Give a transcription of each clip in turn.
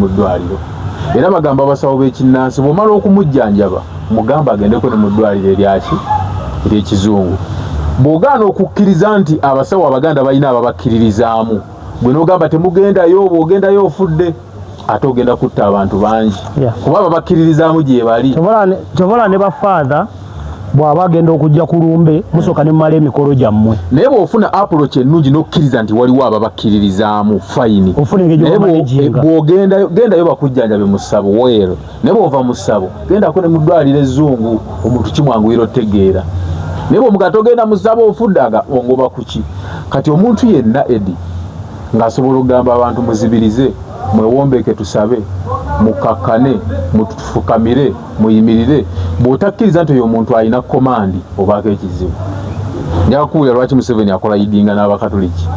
mu ddwaliro era bagamba abasawo b'ekinnansi bw'omala okumujjanjaba mugamba agendeko ne mu ddwaliro ery'ekizungu. Bw'ogaana okukkiriza nti abasawo abaganda balina ababakkiririzaamu gwe n'ogamba temugendayo, bw'ogendayo ofudde ate ogenda kutta abantu bangi kuba ababakkiririzaamu gye bali. Kyobola ne bafaatha bw'aba agenda okujja ku lumbe musooka ne mumala emikolo gyammwe. Naye bw'ofuna approach ennungi n'okkiriza nti waliwo ababakkiririzaamu fayini. Gendayo bakujjanjabe mu ssabo weero. Naye bw'ova mu ssabo gendako ne mu ddwaliro ezzungu omuntu kimwanguyira otegeera. Naye bw'omugaa togenda mu ssabo ofuddaga ongoba ku ki? Kati omuntu yenna Edi ng'asobola okugamba abantu muzibirize, mwewombeke tusabe, mukakkane, mutufukamire, muyimirire. Bw'otakkiriza nti oyo omuntu alina komandi obaako ekizibu. Njaga kuwulira lwaki Museveni akola yidinga n'Abakatoliki.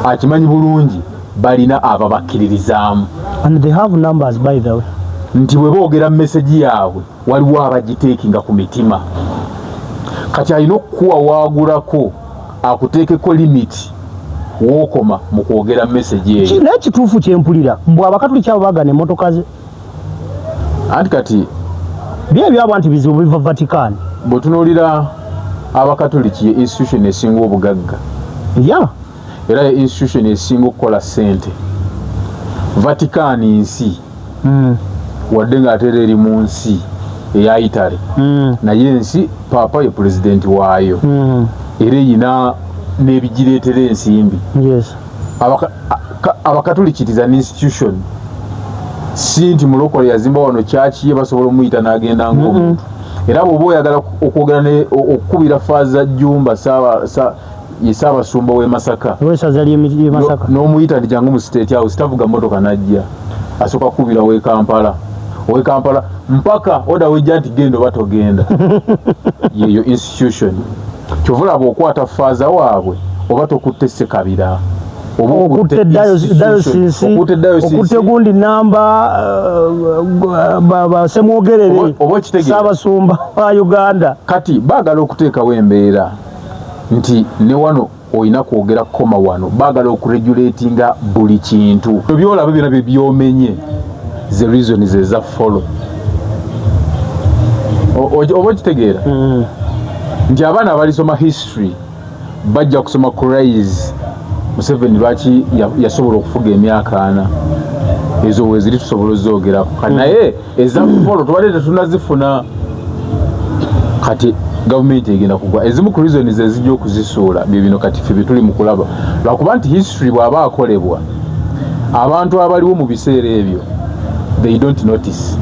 Akimanyi bulungi balina ababakkiririzaamu. And they have numbers by the way. Nti bwe boogera message yaabwe waliwo abagiteekinga ku mitima. Kati alina okukuwa waagulako akuteekeko limiti wokoma mu kwogera message eyo. Naye kituufu kyempulira mbw Abakatoliki abo bagana emmotoka ze. Anti kati byabo nti bizibu biva Vatican. Bw'otunuulira Abakatoliki ye institution esinga obugagga. Era ye institution esinga okukola ssente. Vatican nsi wadde ng'ateera eri mu nsi eya Italy naye ensi Papa ye pulezidenti waayo era eyina n'ebigireetera ensimbi. Abakatoliki it is an institution. Si nti mulokole yazimba wano kyaki ye basobola omuyita n'agenda ng'omuntu. Era bw'oba oyagala okwogera okukubira Faaza Jjumba Ssaabasumba w'e Masaka n'omuyita nti jangu mu State House tavuga mmotoka n'ajja asooka kukubira w'e Kampala mpaka oda wejja nti genda oba togenda. Yeyo institution. Kyova olaba okwata Faaza waabwe oba tokutte Ssekabira okutte okutte gundi namba basemwogerere Ssaabasumba wa Uganda. Kati baagala okuteekawo embeera nti ne wano olina kwogera koma wano baagala okuregulatinga buli kintu. Byolaba byonna bye byomenye the reason is eza follow. Oba kitegeera nti abaana abalisoma history bajja kusoma craze Museveni lwaki yasobola okufuga emyaka 4 ezo weziri tusobola ozogerako naye eza follow tubadde tetunazifuna. Kati gavumenti egenda kugwa ezimu ku reasons ezijja okuzisuula bino kati ffe tuli mu kulaba lwakuba nti history bw'aba akolebwa abantu abaliwo mu biseera ebyo they don't notice.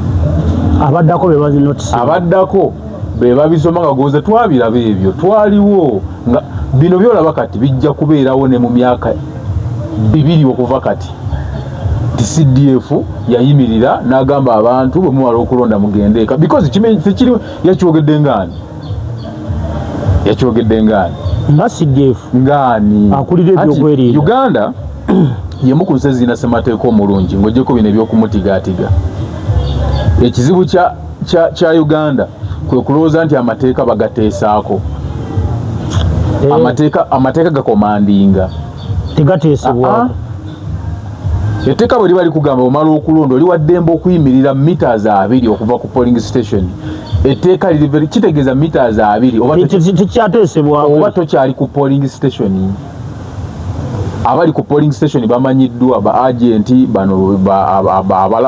Abaddako be babisoma nga goza twabiraba ebyo twaliwo nga bino byolaba kati bijja kubeerawo ne mu myaka 2 okuva kati. CDF yayimirira n'agamba abantu bwe muwala okulonda mugendeeka because kiri yakyogedde ngaani nga CDF ngaani akulira ebyokwerinda. Uganda yemu ku nsi ezirina ssemateeka omulungi ng'oggyeko bino eby'okumutigaatiga. Ekizibu kya Uganda kwe kulowooza nti amateeka bagateesaako. Amateeka gakomandinga tegateesebwa. Etteeka bwe liba likugamba omala okulonda oli waddembe okuyimirira meters 2 okuva ku polling station. Etteeka liri kitegeeza meters 2 oba tokyali ku polling station. Abali ku polling station bamanyiddwa ba agenti bano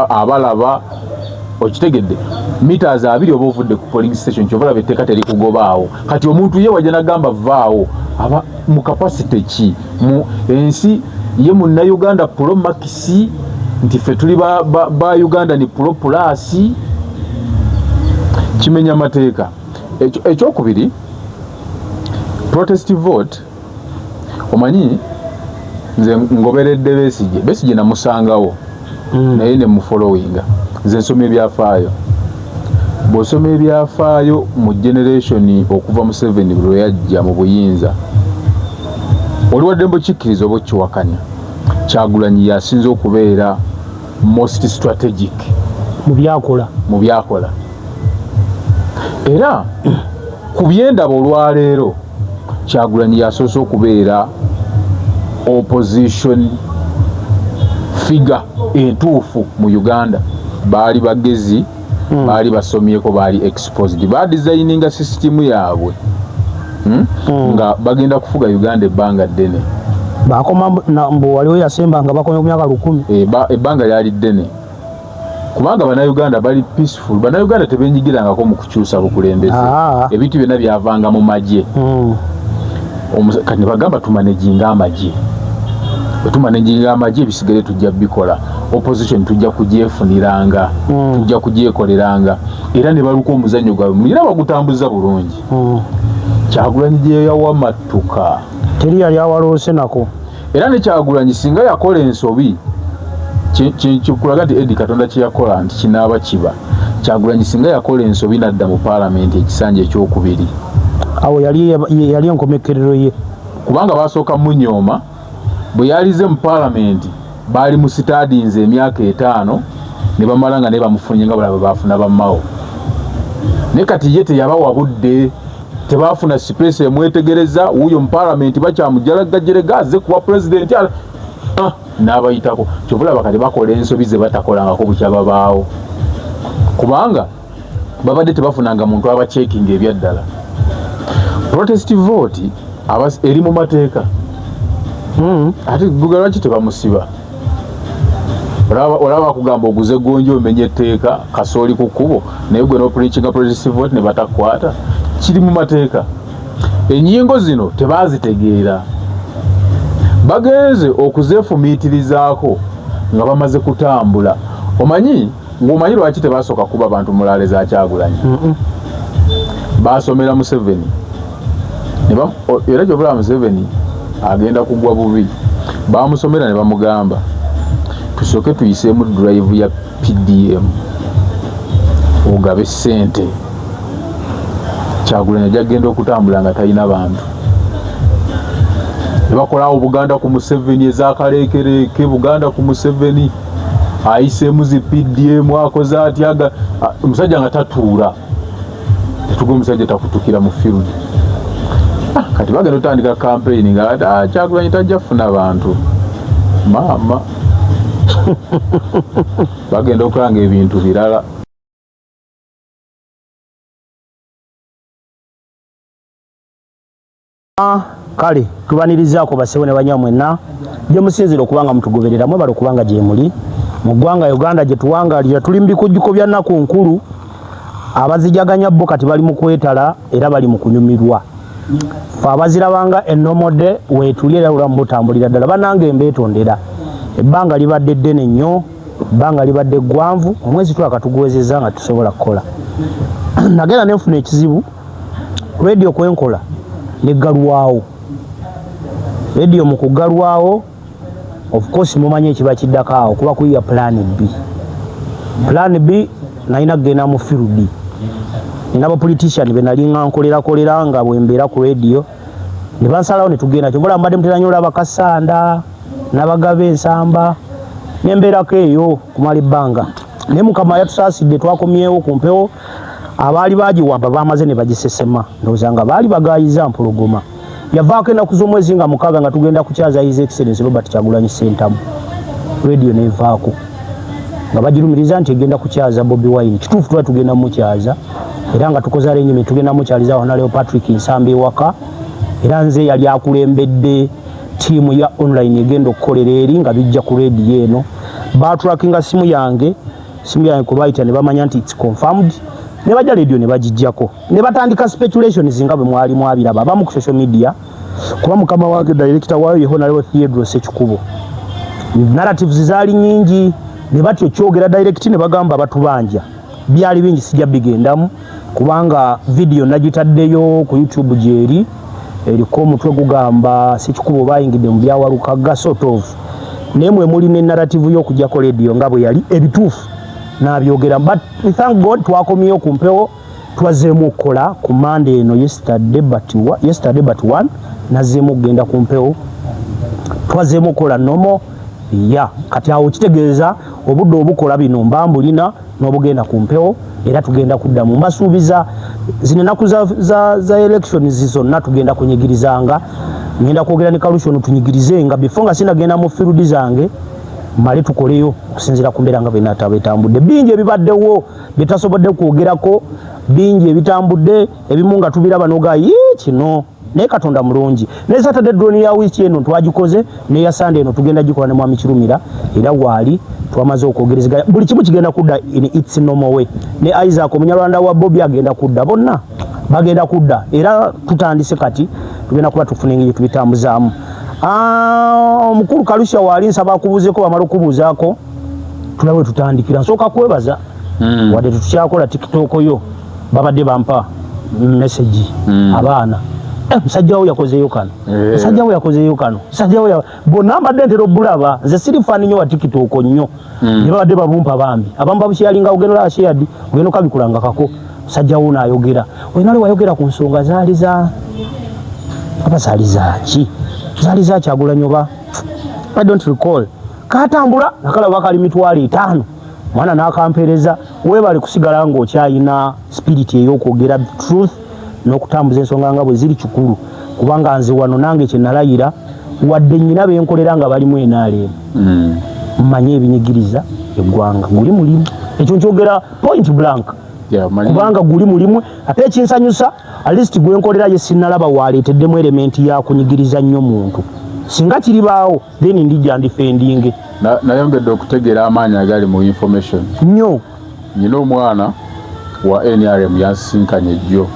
abalaba okitegedde meters 2 oba ovudde ku polling station kyobalaba etteeka terikugobaawo. Kati omuntu ye wajja nagamba vaawo aba mu capacity ki mu ensi ye Munnayuganda Pro Max nti ffe tuli ba Uganda ni Pro Plus kimenya mateeka. Ekyokubiri protest vote omanyi nze ngoberedde Besigye namusangawo naye ne mu followinga nze nsoma ebyafaayo. Bw'osoma ebyafaayo mu generation okuva mu 7 bwe yajja mu buyinza oli waddembe kikkiriza oba kiwakanya Kyagulanyi yasinze okubeera most strategic mu byakola era ku byendaba olwaleero Kyagulanyi yasoose okubeera opposition figure entuufu mu Uganda baali bagezi baali basomyeko baali exposed ba designinga system yaabwe nga bagenda kufuga Uganda ebbanga ddene bakoma mbu waliwo yasemba nga bakomye myaka 10 ebbanga lyali ddene kubanga Bannayuganda bali peaceful. Bannayuganda tebenyigirangako mu kukyusa bukulembeze ebintu byonna byavanga mu magye kati bagamba tumaneginga amagye tumaneginga amagye ebisigale tujja bikola opposition tujja kugyefuniranga tujja kugyekoleranga era ne baluka omuzannyo gwabwe era bagutambuza bulungi Kyagulanyi gye yawamatuka teri yali awaloose nako era ne Kyagulanyi singa yakola ensobi kikulaga nti Eddie Katonda kye yakola nti kinaaba kiba Kyagulanyi singa yakola ensobi nadda mu paalamenti ekisanja ekyokubiri awo yali enkomekerero ye kubanga basooka munyooma bwe yalize mu paalamenti baali mu sitaadinze emyaka 5 ne bamala nga ne bamufunye nga bwe baafuna bammawo ne kati ye teyabawa budde tebafuna space emwetegereza wuyo mu paalamenti bakyamujalagajjerega azze kuba pulezidenti n'abayitako kyovula bakati bakola ensobi ze batakolangako bukyababaawo kubanga babadde tebafunanga muntu abacekinga ebyaddala protest vote eri mu mateeka ate Google lwaki tebamusiba olaba kugamba oguze gonjo omenye etteeka kasooli ku kkubo naye gwe n'opreachinga protest vote ne batakwata kiri mu mateeka ennyingo zino tebazitegeera bagenze okuzeefumiitirizaako nga bamaze kutambula omanyi lwaki tebasooka kuba abantu mulaale za Kyagulanyi basomera Museveni era gyobula Museveni agenda kugwa bubi bamusomera ne bamugamba tusooke tuyiseemu drive ya PDM ogabe ssente Kyagulanyi jagenda okutambula nga talina bantu ne bakolawo Buganda ku Museveni ezakaleekereke Buganda ku Museveni ayiseemu zi PDM akoze atyaga omusajja nga tatuula tetuga omusajja takutukira mu field kati bagenda otandika campaign nga Kyagulanyi tajja kufuna bantu maama bagenda okulanga ebintu birala kale tubanirizaako basewo ne banyamwenna gye musinzira okubanga mutugoberera mwe bali okubanga gye muli mu ggwanga Uganda gye tuwangalira tuli mu bikujjuko bya nnaku nkulu abazijaganya bo kati bali mu kwetala era bali mu kunyumirwa fe abazirabanga ennomode weetuli era olwamu butambulira ddala banange mbeetondera ebbanga libadde ddene nnyo ebbanga libadde ggwanvu omwezi twakatuguwezezza nga tusobola kukola nagenda nenfuna ekizibu radio kwenkola neggalwawo radio mu kuggalwawo of course mumanyi ekiba kiddako awo kuba kuyiya plan B nalina kugenda mu field nina abapolitician be nalinga nkolera nga bwembeera ku radio ne bansalawo ne tugenda kyobula mbadde muteranyola abakasanda n'abagaba ensamba nembeerako eyo kumala ebbanga naye mukama yatusaasidde twakomyewo ku mpewo abaali bagiwamba bamaze ne bagisesema ndowooza nga baali bagayiza mpologoma yavaako ennaku z'omwezi nga 6 nga tugenda kukyaza His Excellency Robert Kyagulanyi Ssentamu radio nevaako nga bagirumiriza nti egenda kukyaza Bobi Wine kituufu tuba tugenda mukyaza era nga tukoze arenyime tugenda mukyaliza awo naleo Patrick Nsamba ewaka era nze yali akulembedde tiimu ya online egenda okukolera eri nga bijja ku radio eno batrackinga simu yange kubayita ne bamanya nti it's confirmed ne bajja radio ne bagijjako ne batandika speculations nga bwe mwali mwabiraba abamu ku social media kuba mukama wange director waayo yeho naleo Theodore Sekikubo narratives zaali nyingi ne batyo kyogera direct ne bagamba batubanja byali bingi sijja bigendamu kubanga video nagitaddeyo ku YouTube jeri eriko omutwe gugamba Sekikubo bayingidde mu byawalukaga sort of nemwe muli ne narrative y'okujja ko radio nga bwe yali ebituufu nabyogera but we thank God twakomyeyo ku mpewo twazeemu okukola ku Monday eno yesterday but one nazeemu okugenda ku mpewo twazeemu okukola nomo kati awo kitegeeza obudde obukola bino mbambulina n'obugenda ku mpewo era tugenda kuddamu mbasuubiza zino ennaku za elections zonna tugenda kunyigirizanga ngenda kwogera ne Kalushono tunyigirize nga before nga sinagenda mu field zange mali tukoleyo okusinzira ku mbeera nga bwe bitambudde. Bingi ebibaddewo bitasobodde kwogerako, bingi ebitambudde, ebimu nga tubiraba noga kino naye Katonda mulungi. Ne Saturday drone ya wiki eno twagikoze, ne ya Sunday eno tugenda gikola ne Mwami Kirumira, era waali twamaze okwogerezeganya buli kimu kigenda kudda in its normal way. Ne Isaac Omunyarwanda wa Bobby agenda kudda, bonna bagenda kudda, era tutandise kati tugenda kuba tufuna engeri tubitambuzaamu. Omukulu Kalusha waali nsaba akubuuzeko, bamala okubuuzaako tulawe tutandikira. Nsooka kwebaza wadde tukyakola TikTok yo babadde bampa message abaana musajjawo yakozeeyo kano, musajjawo yakozeeyo kano, musajjawo bonna mbadde ntera obulaba, nze siri faani nnyo wa TikTok nnyo, ne babadde babumpa bambi abamu babusharinga ogenda ashiyadi ogenda okabikulanga kako musajjawo naayogera oyinali wayogera ku nsonga zaali za zaali zaaki zaali za Kyagulanyi oba I don't recall. Katambula nakalaba kali 5,000 mwana nakampereza webale kusigala ngo kyayina spirit ey'okwogera truth n'okutambuza ensonga nga bwe ziri kikulu, kubanga nze wano nange kye nalayira wadde nnyina benkolera nga balimu enaaleemu mmanye ebinyigiriza eggwanga guli mulimu, ekyo nkyogera point blank kubanga guli mulimu. Ate ekinsanyusa at least gwenkolera ye sinnalaba waleeteddemu elementi ya kunyigiriza nnyo muntu, singa kiribaawo then ndijja ndifendinge. Nayongedde okutegeera amaanyi agali mu information nnyo. Nyina omwana wa NRM yansinkanye jjo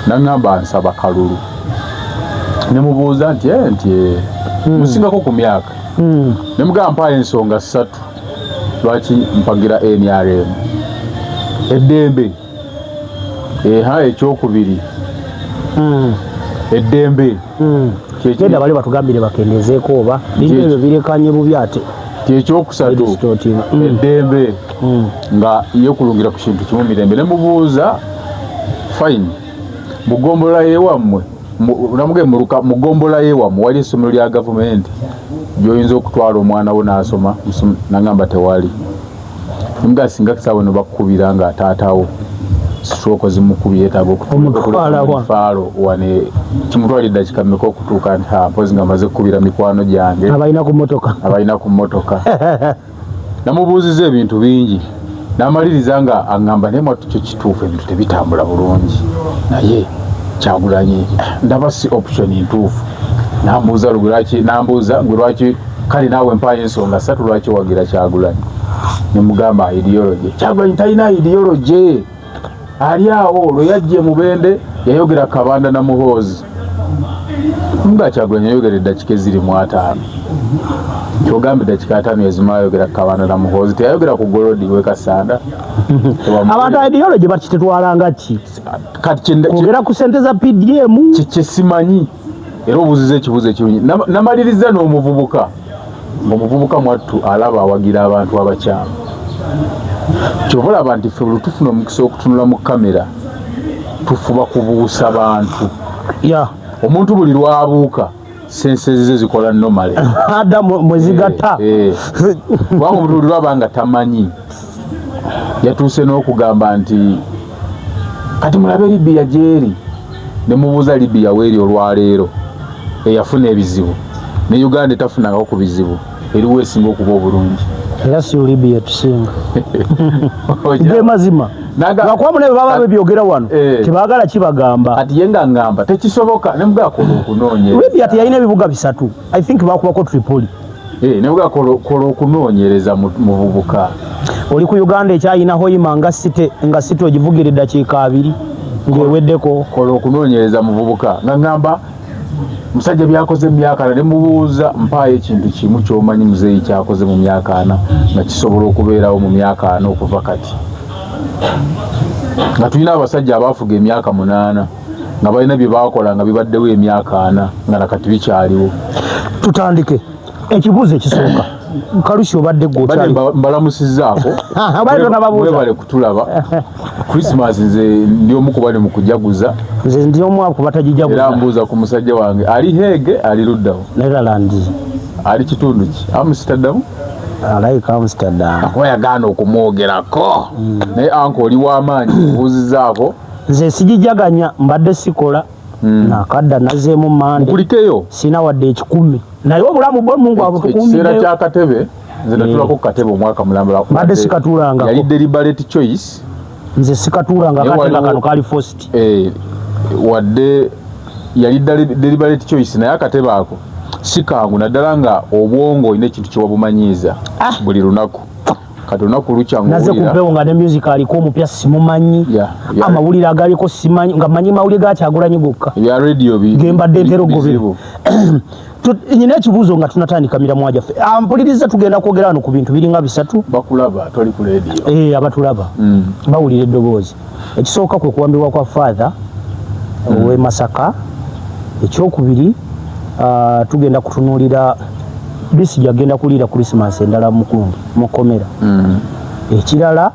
naŋŋamba nsaba kalulu, ne mubuuza nti musingako ku myaka, ne mugamba mpaayo ensonga 3 lwaki mpagira NRM. Eddembe, ekyokubiri eddembe genda bali batugambire bakendezeeko oba bintu ebyo birekanye bubi. Ate kyekyokusatu eddembe nga yekulungira ku kintu kimu mirembe. Ne mubuuza fine mugombolola yewammwe namugee mugombolola yewammwe wali essomero lya gavumenti gyoyinza okutwala omwana wo n'asoma, naŋŋamba tewali. Nga singa kisawe no bakukubira nga taatawo stroke zimukubye yeetaaga okutwala wane kimutwalidde dakika mmeka okutuuka nti mpozi nga maze kukubira mikwano gyange abalina ku mmotoka. Namubuuziza ebintu bingi n'amaliriza nga aŋŋamba naye mwattu kyo kituufu ebintu tebitambula bulungi, naye Kyagulanyi ndaba si option ntuufu. Nambuuza gwe lwaki kale naawe mpaayo ensonga 3 lwaki wagira Kyagulanyi. Ne mugamba ideology. Kyagulanyi talina ideology, ali awo lwe yajje Mubende yayogera Kabanda na Muhoozi. Nga Kyagulanyi yayogera eddakiika eziri mu 5 kyogambe eddakiika 5 yazima yayogera Kabanda na Muhoozi, teyayogera ku Golodi we Kasanda. Abantu ideology bakitetwalanga ki kwogera ku ssente za PDM kyesimanyi, era obuuziza ekibuuzo ekirungi. Namaliriza n'omuvubuka ng'omuvubuka mwattu alaba awagira abantu abakyamu. Kyova olaba nti ffe buli tufuna omukisa okutunula mu kamera tufuba kubuusa bantu. Omuntu buli lwabuuka sense ze zikola normale ada mwezigatta kubanga omuntu buli lwaba nga tamanyi yatuuse n'okugamba nti kati mulabe Libya gyeri. Ne mubuuza Libya weeri olwaleero eyafuna ebizibu ne Uganda etafunangako ku bizibu, eriwo esinga okuba obulungi. Era si Libya tusinga ge mazima lwakuba mune baba bebyogera wano tebaagala kibagamba. Kati ye nga ngamba tekisoboka, ne mugakola okunoonyereza. Libya teyalina ebibuga 3 I think bakubako Tripoli. Ne mugakola okunoonyereza muvubuka. Oli ku Uganda ekyayina Hoima nga site ogivugira eddakiika 2 ng'eweddeko. Kola okunoonyereza muvubuka nga ngamba musajja byakoze mu myaka 4. Ne mubuuza mpaayo ekintu kimu ky'omanyi muzeeyi kyakoze mu myaka 4 nga kisobola okubeerawo mu myaka 4 okuva kati. Nga tulina abasajja abaafuga emyaka 8 nga balina bye baakola nga bibaddewo emyaka 4 nga nakati bikyaliwo. Tutandike ekibuuzo ekisooka. Kalushi obadde gw'okyali mbalamusizzaako mwebale kutulaba. Christmas nze ndi omu ku bali mu kujaguza. Nze ndi omu ku batagijaguza. Era mbuuza ku musajja wange ali Heege ali luddawo. Netherland. Ali kitundu ki? Amsterdam? Like Amsterdam. Akuba yagaana okumwogerako. Naye anko oli w'amaanyi kubuuzizzaako. Nze sigijaganya mbadde sikola. Nakadda nazeemu mande. Mukulikeyo? Sina wadde 10. Naye obulamu bwe Mungu abutukuumiddeyo. Ekiseera ky'akatebe nze natulako katebe omwaka mulamba badde sikatulanga yali deliberate choice nze sikatulanga katebe kano kali first wadde yali deliberate choice naye akatebe ako sikangu naddala nga obwongo ine ekintu kyewabumanyiiza buli lunaku kati olunaku lukyangulira naze kumpewo nga ne music aliko omupya simumanyi amawulire agaliko simanyi nga manyi mawulire gakyagulanyi gokka ya radio gembadde nterogobere nyina ekibuuzo nga tunatandika miramu wajjaffe mpuliriza tugenda kwogera wano ku bintu biringa bisatu bakulaba toli ku radio abatulaba bawulira eddoboozi ekisooka kwe kuwambibwa kwa father ow'e Masaka ekyokubiri tugenda kutunuulira Besigye agenda kuliira Christmas endala mukomera ekirala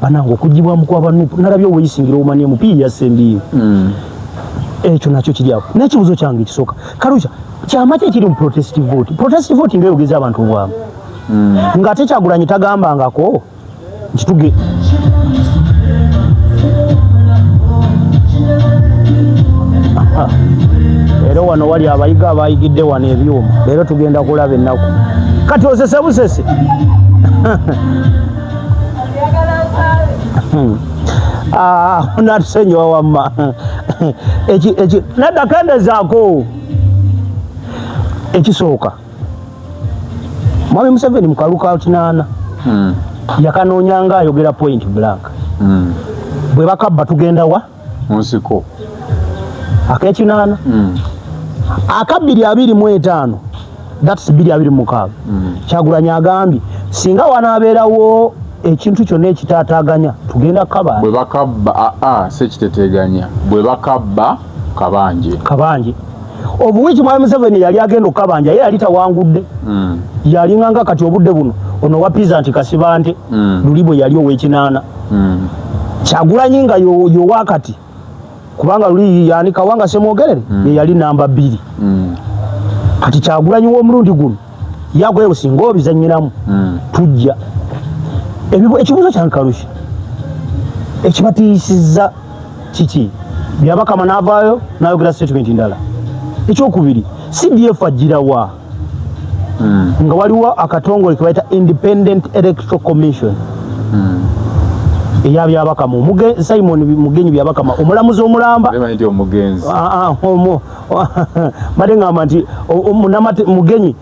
banange okugibwamu kw'abanupu nalabye oweyisingira obumanyi mupiira yasembiyo ekyo nakyo kiri awo n'ekibuuzo kyange ekisooka Kaluja kyama ki ekiri mu protest vote ng'eyogeza abantu bwamu ng'ate Kyagulanyi tagambangako nkituge leero wano wali abayiga abayigidde wano ebyuma leero tugenda kulaba ennaku kati osese busese natusenyiwa wamma nadda kendezaako ekisooka Mwami Museveni mukalu ka 8 yakanoonyanga ayogera point blank bwe bakabba tugenda wa munsiko ak'ekinana akabiri 25 that's 226 Kyagulanyi agambye singa wanaabeerawo ekintu kyonna ekitaataaganya tugenda kukaba bwe bakabba sekiteteganya bwe bakabba kabanje obuwiki Mwami Museveni yali agenda okukabanja ye yali tawangudde yalinganga kati obudde buno ono wa Peasant Kasibante lulibwe yali ow'ekinana Kyagulanyi nga yo wakati kubanga luli yani Kawanga Semwogerere yali namba 2 kati Kyagulanyi w'omulundi guno yagweyo singa obizanyiramu tujja ekibuuzo kyange Kalushi ekibatiisizza kiki byabakama n'avaayo n'ayogera statement ndala ekyokubiri CDF agirawa nga waliwo akatongole kebayita Independent Electoral Commission eyabyabakama Simon Mugenyi byabakama omulamuzi omulamba bade ngamba nti Mugenyi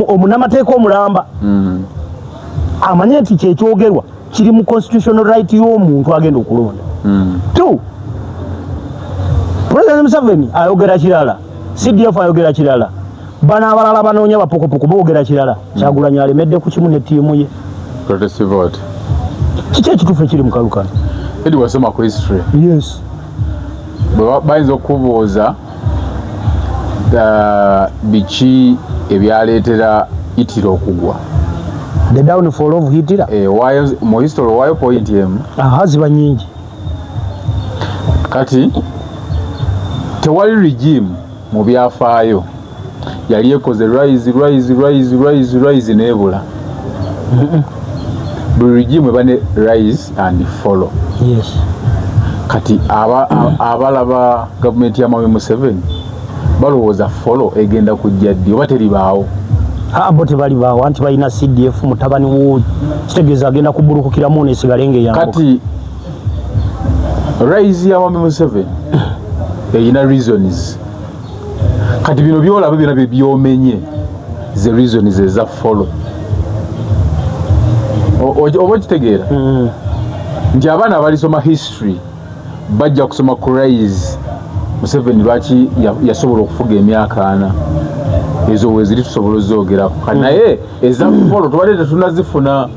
omunamateeka omulamba amanye nti kyekyogerwa kiri mu constitutional right y'omuntu agenda okulonda 2 President Museveni ayogera kirala CDF ayogera kirala bana abalala banoonya bapokopoko boogera kirala Kyagulanyi alemedde ku kimu ne ttiimu ye protest vote kiki ekituufu ekiri mu kalukano edi wasoma ku history yes bayinza okubuuza biki ebyaleetera Hitler okugwa the downfall of Hitler mu history wayo point emu ziba nyingi kati tewali regime mu byafaayo yali ekoze rise nebula buli regime ebane rise and follow yes kati abalaba gavumenti ya Mwami Museveni balowooza follow egenda kujja ddi oba teribaawo abo tebali baawo anti balina CDF mutabani wo kitegeeza agenda kubulukukiramu nesigale ng'eyambuka kati rise ya Mwami Museveni eyina reasons kati bino byolaba byona byomenye the reasons eza follow oba kitegeera nti abaana balisoma history bajja kusoma ku rise Museveni lwaki yasobola okufuga emyaka 4 ezo weziri tusobola ozogerako kati naye eza follow tubadde tetunazifuna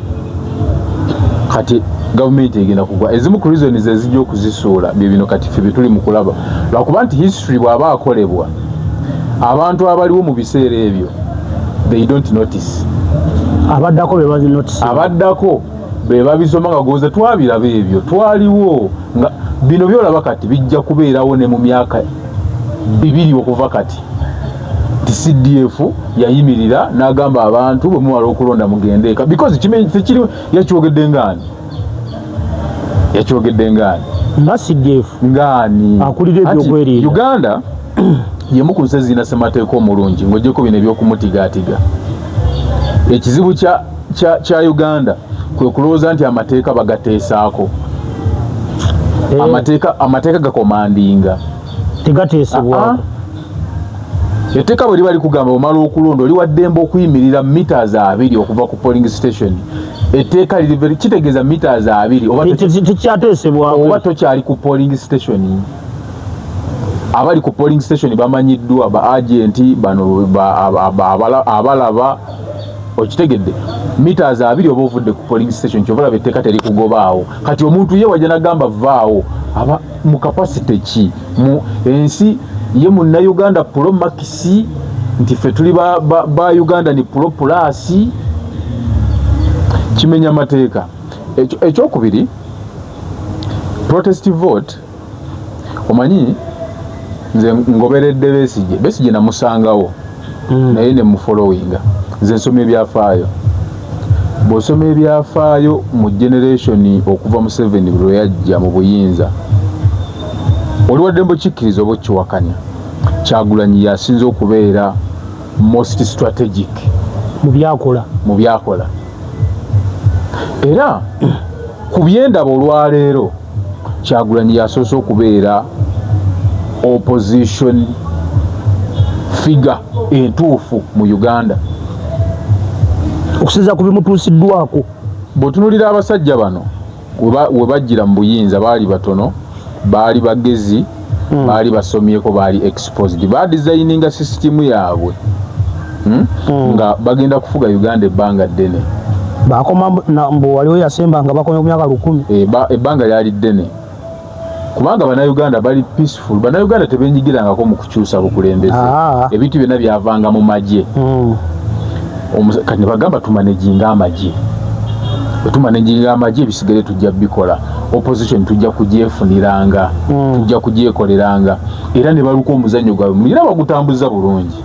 kati gavumenti egenda kugwa ezimu ku reasons ezijja okuzisuula bino kati ffe tuli mu kulaba lwakuba nti history bw'aba akolebwa abantu abaliwo mu biseera ebyo they don't notice abaddako be babisoma nga goza twabiraba ebyo twaliwo nga bino byolaba kati bijja kubeerawo ne mu myaka 2 okuva kati CDF yayimirira n'agamba abantu bwe muwala okulonda mugendeeka because tekiri yakyogedde ngaani nga CDF ngaani akulira ebyokwerinda Uganda yemu ku nsi ezirina ssemateeka omulungi ng'ogyeko bino eby'okumutigaatiga ekizibu kya Uganda kwe kulowooza nti amateeka bagateesaako. Amateeka gakomandinga tegateesebwako. Etteeka bwe liba likugamba omala okulonda oli waddembe okuyimirira meters 2 okuva ku polling station. Etteeka liri kitegeeza meters 2 tekyateesebwako oba tokyali ku polling station. Abali ku polling station bamanyiddwa ba agenti bano abalaba okitegedde meters 2 oba ovudde ku polling station kyovala betteeka terikugobaawo. Kati omuntu ye wajja nagamba vaawo aba mu capacity ki mu ensi ye munna Uganda Pro Max nti ffe tuli ba Uganda ni Pro Plus kimenya mateeka. Ekyokubiri protest vote omanyi nze ngoberedde Besigye namusangawo naye ne mu followinga nze nsomye ebyafaayo. Bw'osoma ebyafaayo mu generation okuva mu 7 bwe yajja mu buyinza oli waddembe kikkiriza oba kiwakanya Kyagulanyi yasinze okubeera most strategic mu byakola era ku byendaba olwaleero Kyagulanyi yasoose okubeera opposition figure entuufu mu Uganda okusinza ku bimutuusiddwako. Bw'otunuulira abasajja bano we bajjira mu buyinza baali batono, baali bagezi, baali basomyeko, baali exposed, badesigninga system yaabwe nga bagenda kufuga Uganda ebbanga ddene. Bakoma mbu waliwo yasemba nga bakomye ku myaka 10. Ebbanga lyali ddene kubanga Bannayuganda bali peaceful. Bannayuganda tebenyigirangako mu kukyusa bukulembeze. Ebintu byonna byavanga mu magye. Kati bagamba tumaneginga amagye. Tumaneginga amagye ebisigale tujja bikola. Opposition tujja kugyefuniranga, tujja kugyekoleranga era ne baluka omuzannyo gwabwe era bagutambuza bulungi.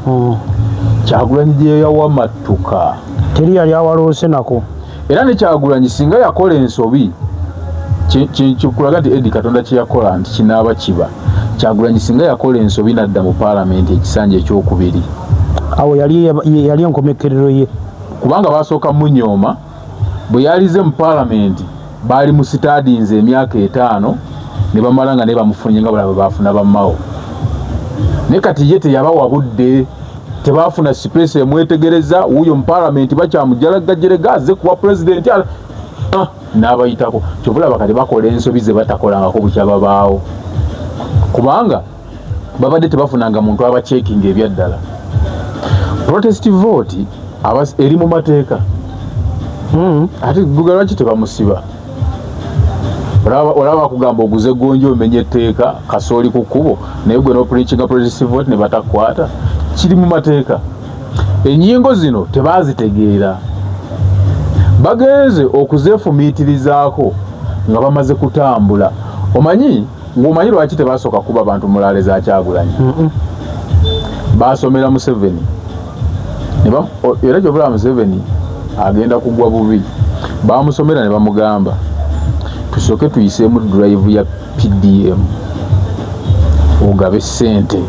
Kyagulanyi gye yawamatuka teri yali awaloose nako. Era ne Kyagulanyi singa yakola ensobi kikulaga nti Edi Katonda kye yakola nti kinaaba kiba. Kyagulanyi singa yakola ensobi nadda mu paalamenti ekisanja ekyokubiri awo yali enkomekerero ye kubanga basooka munyooma bwe yalize mu paalamenti baali mu sitadinze emyaka 5 ne bamala nga ne bamufunye nga bwe bafuna bammawo. Ne kati ye teyabawa budde, tebafuna space emwetegereza wuyo mu paalamenti bakyamujalagajjerega azze kuba president n'abayitako. Kyovula bakati bakola ensobi ze batakolangako bukyababaawo kubanga babadde tebafunanga muntu abachecking ebyaddala. Protest vote eri mu mateeka ate Google lwaki tebamusiba? Olaba kugamba oguze gonjo omenye etteeka kasooli ku kkubo naye gwe n'opulikinga protest vote ne batakwata. Kiri mu mateeka. Ennyingo zino tebazitegeera, bagenze okuzeefumiitirizaako nga bamaze kutambula. Ng'omanyi lwaki tebasooka kuba abantu mulaale za Kyagulanyi? Basomera Museveni era gyobula Museveni agenda kugwa bubi. Bamusomera ne bamugamba tusooke tuyiseemu drive ya PDM ogabe ssente.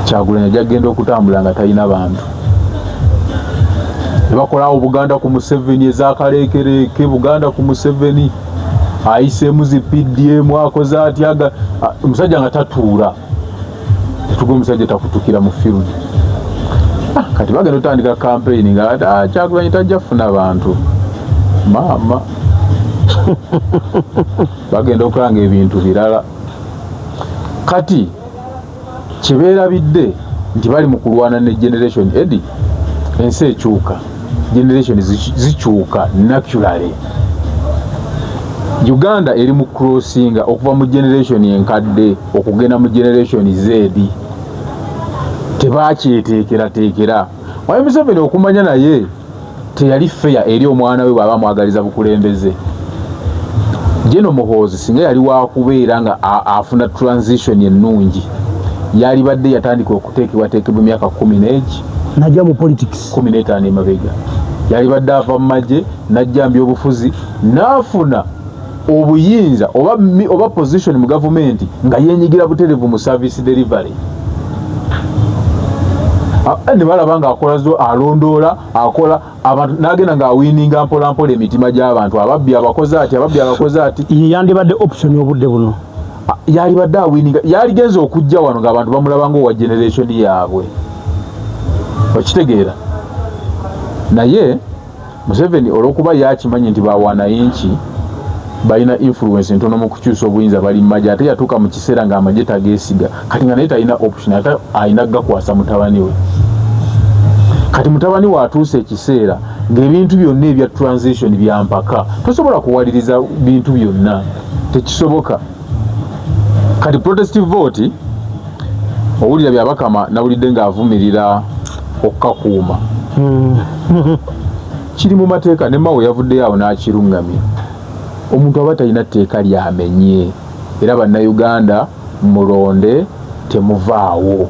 Kyagulanyi jagenda okutambula nga talina bantu. Ne bakolawo Buganda ku Museveni ezakaleekereke, Buganda ku Museveni ayiseemu zi PDM akoze atyaga omusajja nga tatuula. Tugo omusajja takutukira mu field. Kati bagenda otandika campaign nga Kyagulanyi tajja kufuna bantu maama bagenda okulanga ebintu birala. Kati kibeerabidde nti bali mu kulwana ne generation Edi ensi ekyuka, generation zikyuka naturally. Uganda eri mu crossinga okuva mu generation enkadde okugenda mu generation Z. Tebakyeteekerateekera. Wali Museveni okumanya naye teyali fair eri omwana we bw'aba mwagaliza bukulembeze. Jeno Muhoozi singa yali waakubeera nga afuna transition ennungi yali badde yatandika okuteekebwateekebwa emyaka 10 najja mu politics 15 emabega. Yali badde ava mu magye najja mbyobufuzi n'afuna obuyinza oba position mu gavumenti nga yenyigira buterevu mu service delivery. ne balabanga akolazo alondola akola abantu nagenda nga wininga mpola mpola emitima gy'abantu ababbi abakoze ati yandibadde option obudde buno yali badde wininga yali genza okujja wano ng'abantu bamulabanga owa generation yaabwe okitegeera naye Museveni olw'okuba yakimanyi nti bawanayinki balina influence ntono mu kukyusa obuyinza bali mmaje ate yatuuka mu kiseera ng'amagye tageesiga kati nga naye talina option ate alina gakwasa mutabani we kati mutabani we atuuse ekiseera ng'ebintu byonna ebya transition byampaka tosobola kuwaliriza bintu byonna tekisoboka kati protestive vote owulira byabakama nawulidde ng'avumirira okkakuuma kiri mu mateeka ne mawe yavuddeyo awo n'akirungamya omuntu aba talina tteeka lyamenye era bannayuganda mulonde temuvaawo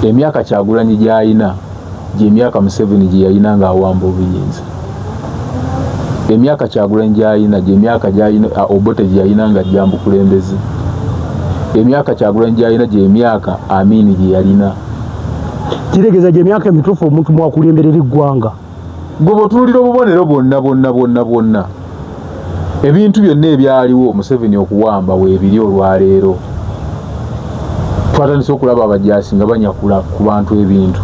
emyaka Kyagulanyi gy'alina gy'emyaka Museveni gye yalina ng'awamba obuyinza emyaka Kyagulanyi gy'alina gy'emyaka gy'alina Obote gye yalina nga ajja mu bukulembeze emyaka Kyagulanyi gy'alina gy'emyaka Amini gye yalina kiregeza gy'emyaka emituufu omuntu mwakulemberera eggwanga gwe bw'otunuulira obubonero bwonna ebintu byonna ebyaliwo Museveni okuwamba weebiri olwaleero twatandise okulaba abajaasi nga banyakula ku bantu ebintu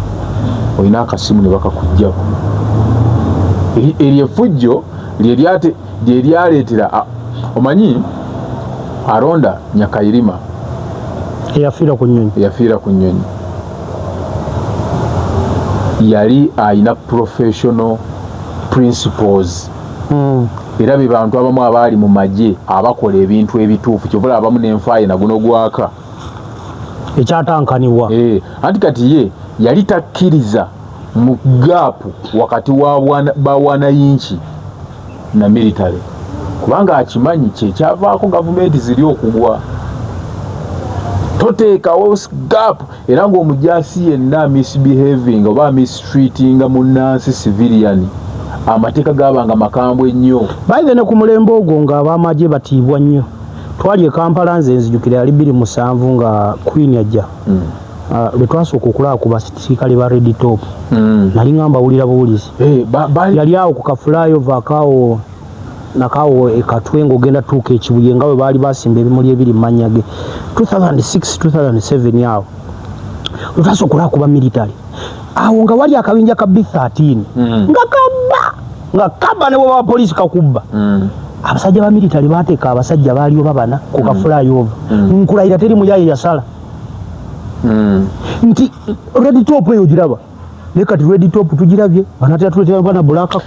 olina akasimu ne bakakuggyako eryo effujjo lye lyaleetera omanyi alonda Nyakayirima eyafiira ku nnyonyi yali ayina professional principles era be bantu abamu abaali mu magye abakola ebintu ebituufu kyovula abamu n'enfaaye naguno gwaka ekyatankanibwa anti kati ye yali takkiriza mu gaapu wakati bawanayinki na military kubanga akimanyi kyekyavaako gavumenti ziri okugwa toteekawo gap era ng'omujaasi yenna misbehaving oba mistreatinga munnansi civilian amateeka gabanga makambwe ennyo bayize ne ku mulembe ogwo ng'abamagye batiibwa nnyo twali e Kampala nze nzijukira yali 2007 nga Queen ajja lwe twasooka okulaba ku basirikale ba Red Top nali ngamba wulira buwulizi yali awo ku kafulyover akaawo nakawo ekatwe ng'ogenda tuuka ekibuye nga bwe baali basimba ebimuli ebiri mu mannya ge 2006-2007 awo lwe twasooka okulaba ku bamilitale awo nga wali akabinja ka B13 nga kabba ne bwe bapoliisi kakubba abasajja ba militale baateeka abasajja baaliyo babana ku kafulyover nkulayira teri muyaye yasala nti Red Top eyo giraba ne kati Red Top tugirabye banatera tuletera bana bulaka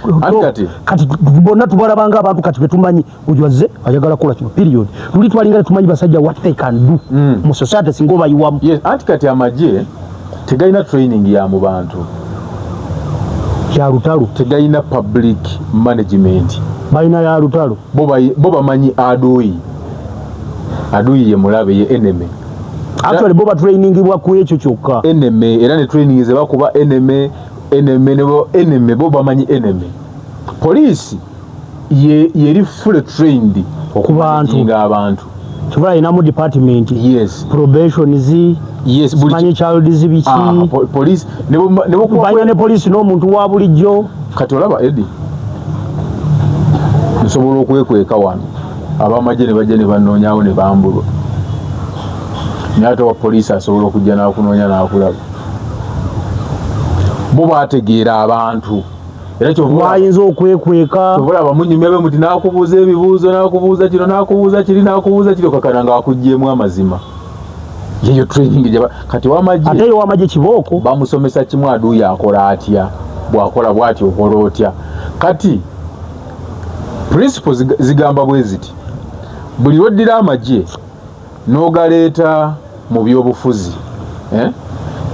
kati bonna tubalabanga abantu kati betumanyi ujwaze ayagala kola kino period tuli twalinga tumanyi basajja what they can do mu society singo bayiwamu anti kati amagye tegalina training ya mu bantu ya lutalo tegalina public management balina ya lutalo bo bamanyi adoyi ye mulabe ye enemy actually boba training bwa ku ekyo kyokka enemy era ne training ze bakuba enemy bo bamanyi enemy police yeri full trained okubantu abantu kibula ina mu department yes probation yes manyi child zibiki police nebo kuba ne police no muntu wa bulijjo kati olaba Eddie nsobola okwekweka wano abamagye ne bajja ne banoonyawo ne bambulwa nyata wa police asobola okujja n'akunoonya n'akulaba bo baategeera abantu era bayinza okwekweka kyovula bamunyumyabe muti n'akubuuza ebibuuzo n'akubuuza kino n'akubuuza kiri n'akubuuza kiri kakana ng'akuggyemu amazima yeyo training kati wamagye ate yo wamagye kibooko bamusomesa kimu aduuya akola atya bw'akola bw'atyo okola otya kati principles zigamba bwe ziti buli lwoddira amagye n'ogaleeta mu byobufuzi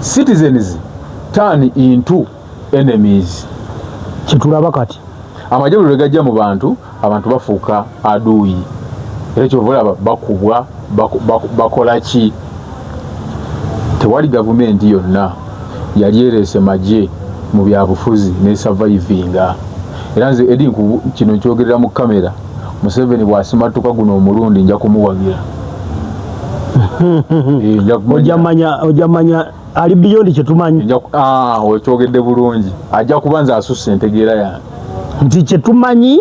citizens turn into enemies kitulaba kati amagye buli lwegajja mu bantu abantu bafuuka aduuyi era kyova olaba bakubwa bakola ki tewali gavumenti yonna yali ereese magye mu byabufuzi ne survivinga era nze edi kino nkyogerera mu kamera Museveni bw'asimatuka guno omulundi nja kumuwagira ojamanya ali beyond kyetumanyi okyogedde bulungi ajja kubanza asusse entegeera yange nti kyetumanyi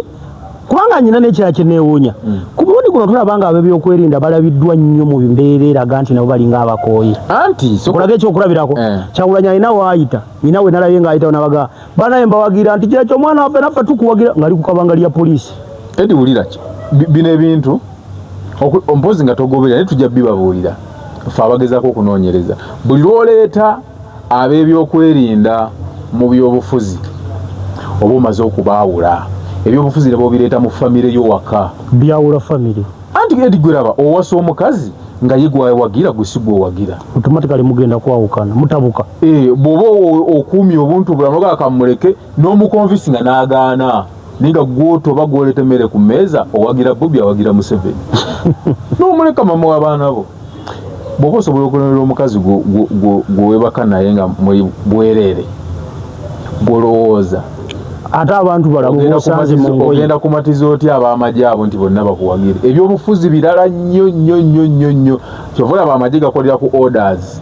kubanga nyina nekyala kyeneewuunya ku mulundi guno tulabanga ab'ebyokwerinda balabiddwa nnyo mu mbeera eraga nti nabo balinga abakooyi anti kulaga ekyokulabirako Kyagulanyi alina waayita nina we nalabye ng'ayitawo nabaga banaye mbawagira nti kyekyo omwana waffe naffe tukuwagira ng'ali ku kabanga lya poliisi edi wulira ki bino ebintu ompozi nga togoberera naye tujja bibabuulira ffe abagezaako okunoonyereza buli lwoleeta ab'ebyokwerinda mu byobufuzi oba omaze okubaawula ebyobufuzi nabo bireeta mu famire y'owaka byawula famire anti edi gweraba owasa omukazi nga ye gwawagira gwe si gwowagira automatically mugenda kwawukana mutabuka bw'oba okuumya obuntu bulamu gakamuleke n'omukonvisi nga n'agaana ninga gwotoba gwoleta emmere ku mmeeza owagira Bobi awagira Museveni n'omuleka mama w'abaana bo bw'oba osobola okulonera omukazi gwewebaka naye nga muri bwereere gwolowooza ate abantu ogenda kumatiza otya ab'amagye abo nti bonna bakuwagire ebyobufuzi birala nnyo kyova olaba amagye gakolera ku orders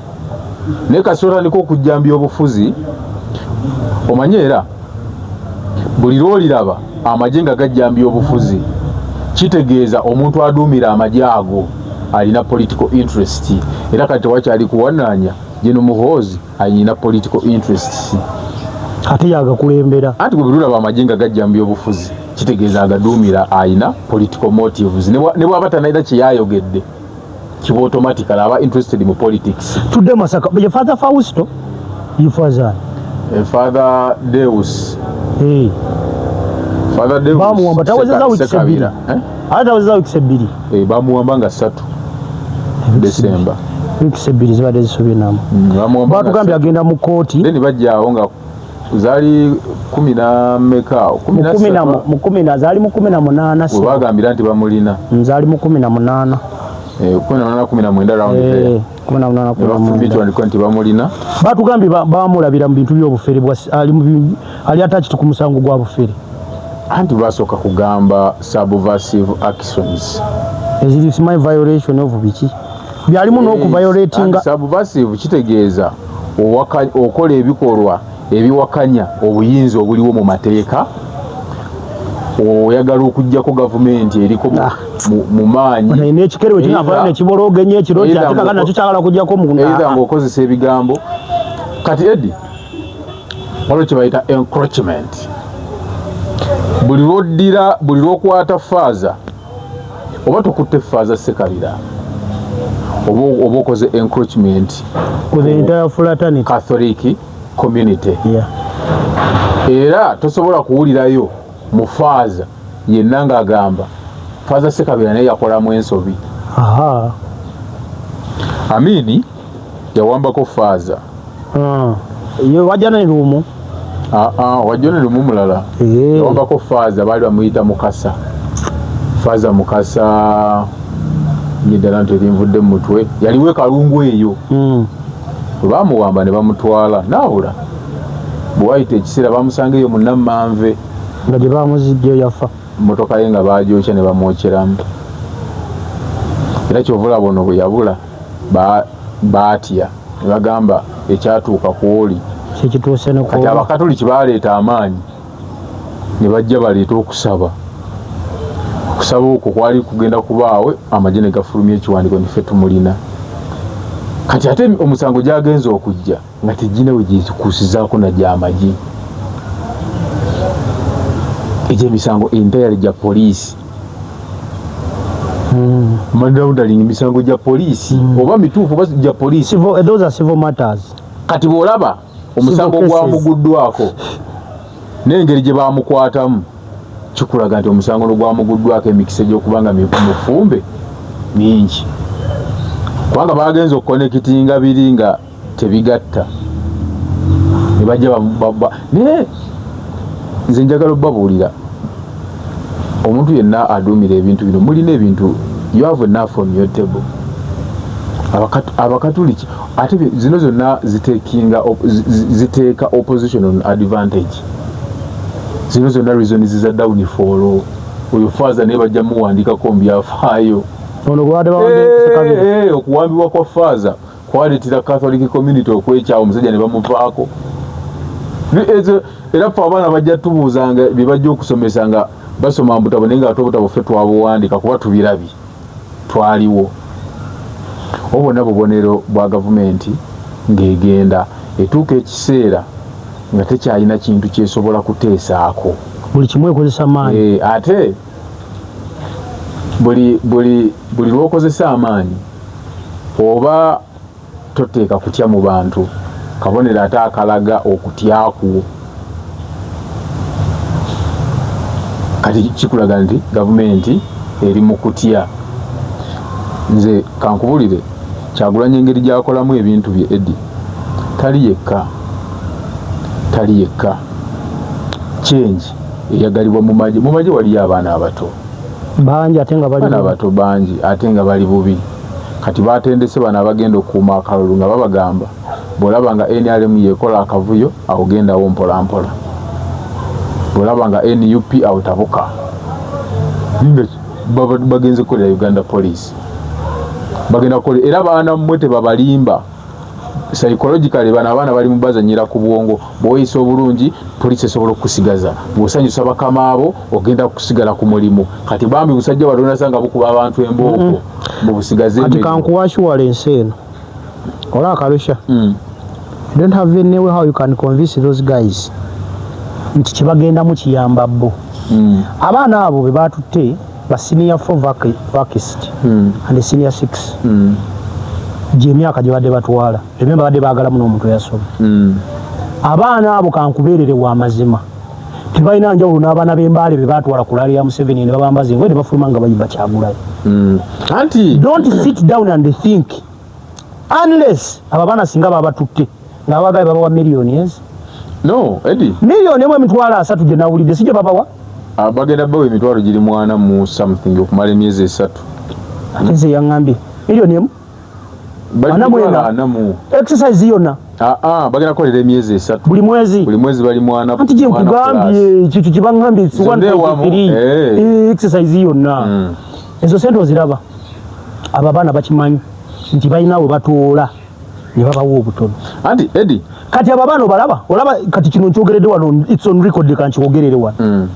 naye kasi otandika okujjambya obufuzi omanye era buli lwoliraba amagye nga gajjambya obufuzi kitegeeza omuntu aduumira amagye ago alina political interest era kati tewakyali kuwanaanya Gen. Muhoozi alina political interest ate yagakulembera anti bwe bululaba amagye nga gajjambya obufuzi kitegeeza agaduumira alina political motives ne bw'aba tanayina kyeyayogedde kiba automatically aba interested mu politics. Tudde Masaka ye Father Fausto yifaza Father Deus Father Deus bamuwamba tawezeza wiki sebiri ata wezeza wiki sebiri bamuwamba nga 3 December wiki sebiri zibadde zisobinamu bamuwamba batugambye agenda mu kooti then bajjaawo nga zali 10 meka 10 zali mu 18 se bagambira nti bamulina nzali mu 18 19 round there 18 nti bamulina batugambye bamulabira mu bintu by'obufere ali attached ku musango gwa bufere anti basooka kugamba subversive actions is my violation of biki byalimu n'okuviolatinga subversive kitegeeza okola ebikolwa ebiwakanya obuyinza obuliwo mu mateeka oyagala okujjako gavumenti eriko mu maanyi n'ekikerewe kinavaayo nekibologenye ekiro kyatekaka nakyo kyagala okujjako either ng'okozesa ebigambo kati edi waliwo kye bayita encroachment buli lwoddira buli lwokwata faaza oba tokutte faaza Ssekabira oba okoze encroachment with the entire fraternity Catholic community era tosobola kuwulirayo mu faaza yenna ng'agamba faaza Ssekabira naye yakolamu ensobi Amini yawambako faaza wajja ne lumu wajja ne lumu mulala yawambako faaza baali bamuyita Mukasa faaza Mukasa nyiddala nti erinvudde mu mutwe yaliwo Kalungu eyo bwe bamuwamba ne bamutwala naawula bwe wayita ekiseera bamusanga eyo mu Nammanve nga gye bamuzijja yafa mmotoka ye nga bagyokya ne bamwokyeramu era kyovula bono bwe yabula baatya ne bagamba ekyatuuka ku oli kyekituuse kati Abakatoliki baleeta amaanyi ne bajja baleeta okusaba okwo kwali kugenda kubaawe amagye ne gafulumya ekiwandiiko niffe tumulina kati ate omusango gyagenza okujja nga tegina we gyekuusizaako na gy'amagye egy'emisango entayale gya poliisi mandaundaling misango gya poliisi oba mituufu oba gya poliisi those are civil matters kati bw'olaba omusango gwamuguddwako n'engeri gye baamukwatamu kikulaga nti omusango gwamuguddwako emikisa gy'okubanga mufumbe mingi kubanga bagenza okukonekitinga biri nga tebigatta ne bajja naye nze njagala obbabuulira omuntu yenna aduumira ebintu bino mulina ebintu you have enough on your table Abakatoliki ate zino zonna ziteeka opposition on advantage zino zonna reasons za downfall oyo faaza naye bajja muwandikako mu byafaayo ono gwade bawande okuwambibwa kwa faza kwaletera Catholic community okwekyawo omusajja ne bamuvaako era ffe abaana bajja tubuuzanga bye bajja okusomesanga basoma mbutabo naye nga ate obutabo ffe twabuwandika kuba tubirabye twaliwo obona bubonero bwa gavumenti ng'egenda etuuka ekiseera nga tekyalina kintu kyesobola kuteesaako buli kimu ekozesa maanyi ate buli lwokozesa amaanyi oba toteeka kutya mu bantu kabonero ate akalaga okutyakuwo kati kikulaga nti gavumenti eri mu kutya. Nze kankubulire Kyagulanyi engeri gyakolamu ebintu bye Eddie tali yekka change eyagalibwa mu magye waliyo abaana abato bangi ate nga bali abato bangi ate nga bali bubi kati batendese bana abagenda okuuma akalulu nga babagamba bw'olaba nga NRM yekola akavuyo awugendawo mpola mpola bw'olaba nga NUP awutabuka bagenze kukolera Uganda Police bagenda kukolera era baana mmwe tebabalimba psychologically bana abaana bali mu bazanyira ku bwongo bwoyisa obulungi police esobola okusigaza bw'osanyusa bakama abo ogenda kusigala ku mulimu kati bambi busajja balona sanga bukuba abantu embooko mu busigaze kati kankuwashuwala ensi eno ola akalusha you don't have any way how you can convince those guys nti kibagenda mu kiyamba bo abaana abo be batutte ba senior 4 vacancy and senior 6 je myaka gye badde batwala remember badde baagala muno omuntu yasoma abaana abo kankubeerere wa mazima tebalina njawulo n'abaana b'embaale be batwala ku laali ya Museveni ne babambaza engoye ne bafuluma nga bayiba Kyagulanyi anti don't sit down and think unless abaana singa babatutte nga abagaye babawa millions no Eddie million emwe emitwalo 3 gye nawulidde sijja babawa bagenda bawe emitwalo giri mwana mu something okumala emyezi 3 ate nze yaŋŋambye million emu anamu exercise yonna bagenda kukolera emyezi 3 buli mwezi bali mwana anti gye nkugambye kintu kye baŋŋambye 1.3 exercise yonna ezo sente oziraba abo abaana bakimanyi nti balinawo batoola ne babawo obutono anti Eddie kati abo abaana olaba kati kino nkyogeredde wano it's on record kankyogerere wano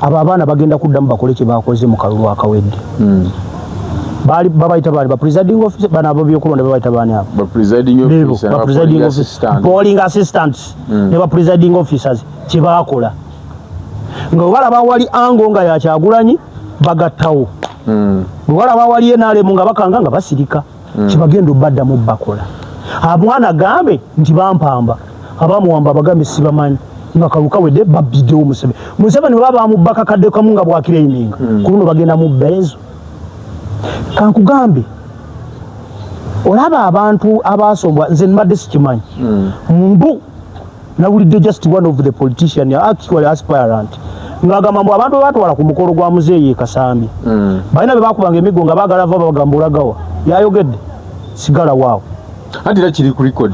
abo abaana bagenda kuddamu bakole kye bakoze mu kalulu akawedde bali babayita bali ba presiding officer bana abo byokulonda babayita bani abo ba presiding officer polling assistants ne ba presiding officers kye bakola nga balaba wali ango nga ya Kyagulanyi bagattawo balaba wali enale mu nga bakanga nga basirika kibagendo badda mu bakola amwana gambe nti bampamba abamuwamba bagambe sibamanyi nga kaluka wedde babiddewo Museveni baba mu baka kadde kamu nga bwakire yiminga kuno bagenda mu benzo kankugambe olaba abantu abasombwa nze mbadde sikimanyi mbu nawulidde just one of the politician actually aspirant ngagamba mbu abantu batwala ku mukolo gwa muzeeyi Kasambi balina be bakubanga emigo nga bagala va bagamba olagawa yayogedde sigala waawo anti era kiri ku record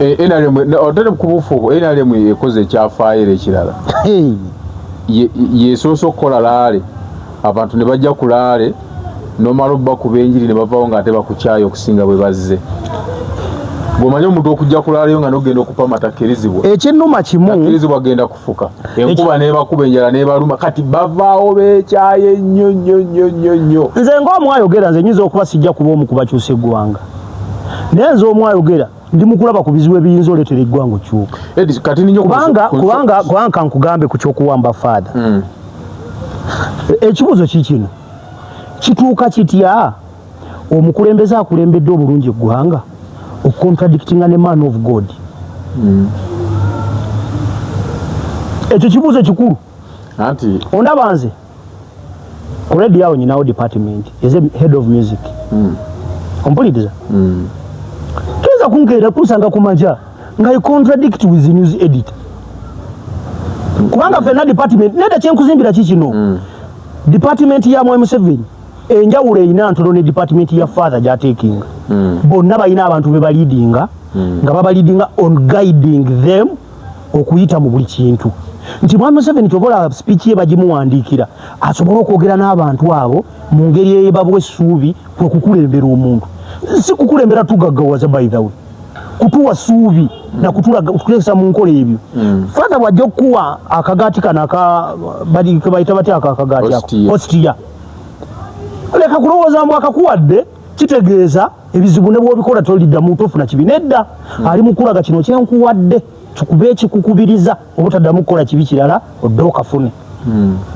NRM otele kubufu NRM ekoze ekyafaayo ekirala yesoso kola laale abantu ne bajja kulaale nomalo bakuba enjiri ne bavaawo nga ate bakukyayo okusinga bwe bazze bw'omanyi omuntu okujja kulaalayo nga nogenda okupa matakirizibwa ekyennuma kimu takirizibwa agenda kufuka enkuba nebakuba enjala nebaluma kati bavaawo beekyaye nnyo nze ng'omwayogera nze nyinza okuba sijja kuba omu kubakyusa eggwanga naye nze omwayogera ndi mukulaba ku bizibu ebiyinza oleetera eggwanga okyuka kubanga kankugambe ku kyokuwamba faada ekibuuzo kikino kituuka kitya omukulembeze akulembedde obulungi eggwanga okucontradictinga ne man of God ekyo kibuuzo kikulu anti ondaba nze ku radio awo nyinawo department as a head of music ompuliriza keza kunkeera kusanga kumanja nga I contradict with the news editor kubanga fena department neda kyenkuzimbira kikino department ya Mwai Museveni enjawulo erina ntono ne department ya father gyatekinga bonna balina abantu be baleadinga nga babaleadinga on guiding them okuyita mu buli kintu nti mwami Museveni tobola speech ye bagimuwandiikira asobola okwogera n'abantu abo mu ngeri eyebabwa essuubi kwe kukulembera omuntu si kukulembera tugaggawaza by the way kutuwa suubi na kutulegesa mu nkola ebyo further wajja okuwa akagaati kano bayita batya akagaati hostia leka kulowooza mbu akakuwadde kitegeeza ebizibu ne bw'obikola toliddamu tofuna kibi nedda ali mukulaga kino kyenkuwadde kikube ekikukubiriza obutaddamu kukola kibi kirala odde okafune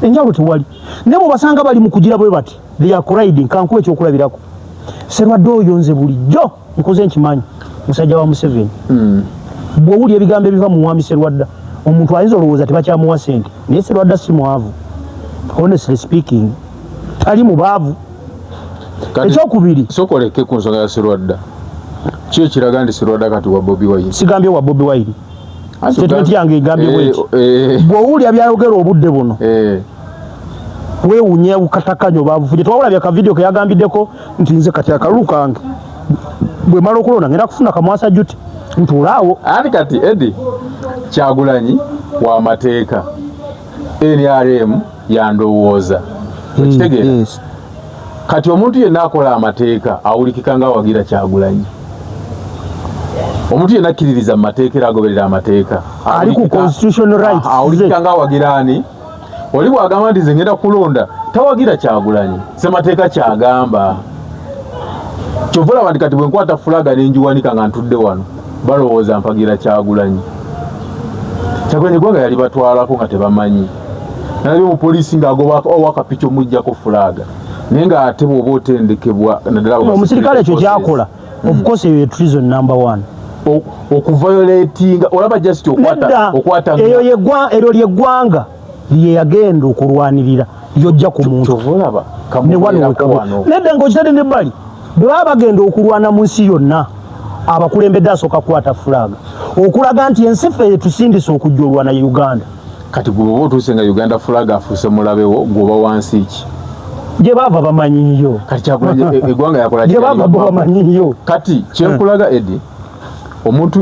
enjawulo tewali ne bw'obasanga bali mu kugira bwe bati they are colliding kankuba ekyokulabirako Sserwadda oyo nze bulijjo nkoze nkimanyi musajja wa Museveni bw'owulya ebigambo ebiva mu mwami Sserwadda omuntu ayinza olowooza tebakyamuwa ssente naye Sserwadda si mwavu honestly speaking tali mubaavu ekyokubiri sokoleke ku nsonga ya Sserwadda kyo ekiraga nti Sserwadda kati wa Bobi Wine sigambye wa Bobi Wine statement yange egambye bweki bw'owulya byayogera obudde buno weewunya bukatakanyo baavufuje twawulabya akavidiyo ke yagambiddeko nti nze kati akalulu kange bwe mala okulonda ngenda kufuna kamwasa juti ntuulaawo ati kati Eddie Kyagulanyi wa mateeka NRM yandowooza okitegeera kati omuntu yenna akola amateeka awulikika nga awagira Kyagulanyi omuntu yenna akkiririza mu mateeka era agoberera amateeka ali ku constitutional rights awulikika nga awagira ani oli bw'agamba nti nze ngenda kulonda tawagira Kyagulanyi ssemateeka kyagamba kyova olaba nti kati bwe nkwata fulaga ne ngiwanika nga ntudde wano balowooza mpagira Kyagulanyi eggwanga yali batwalako nga tebamanyi nalabye omupoliisi ng'agoba owakapica omuggyako fulaga naye ng'ate bw'oba otendekebwa naddala omusirikale ekyo kyakola of course eyo treason number 1 okuviolatinga olaba just okwata eryo lyeggwanga lye yagenda okulwanirira lyojja ku muntu nedda ng'okitadde nebbali bwe baba bagenda okulwana mu nsi yonna abakulembedde asooka kukwata fulaga okulaga nti ensi ffe tusindise okujja olwana Uganda kati gwe oba otuuse nga Uganda fulaga afuuse mulabewo gwoba wansi ki gye baava bamanyiyo kati Kyagulanyi eggwanga yakola gye baava bamanyiyo kati kyenkulaga Eddie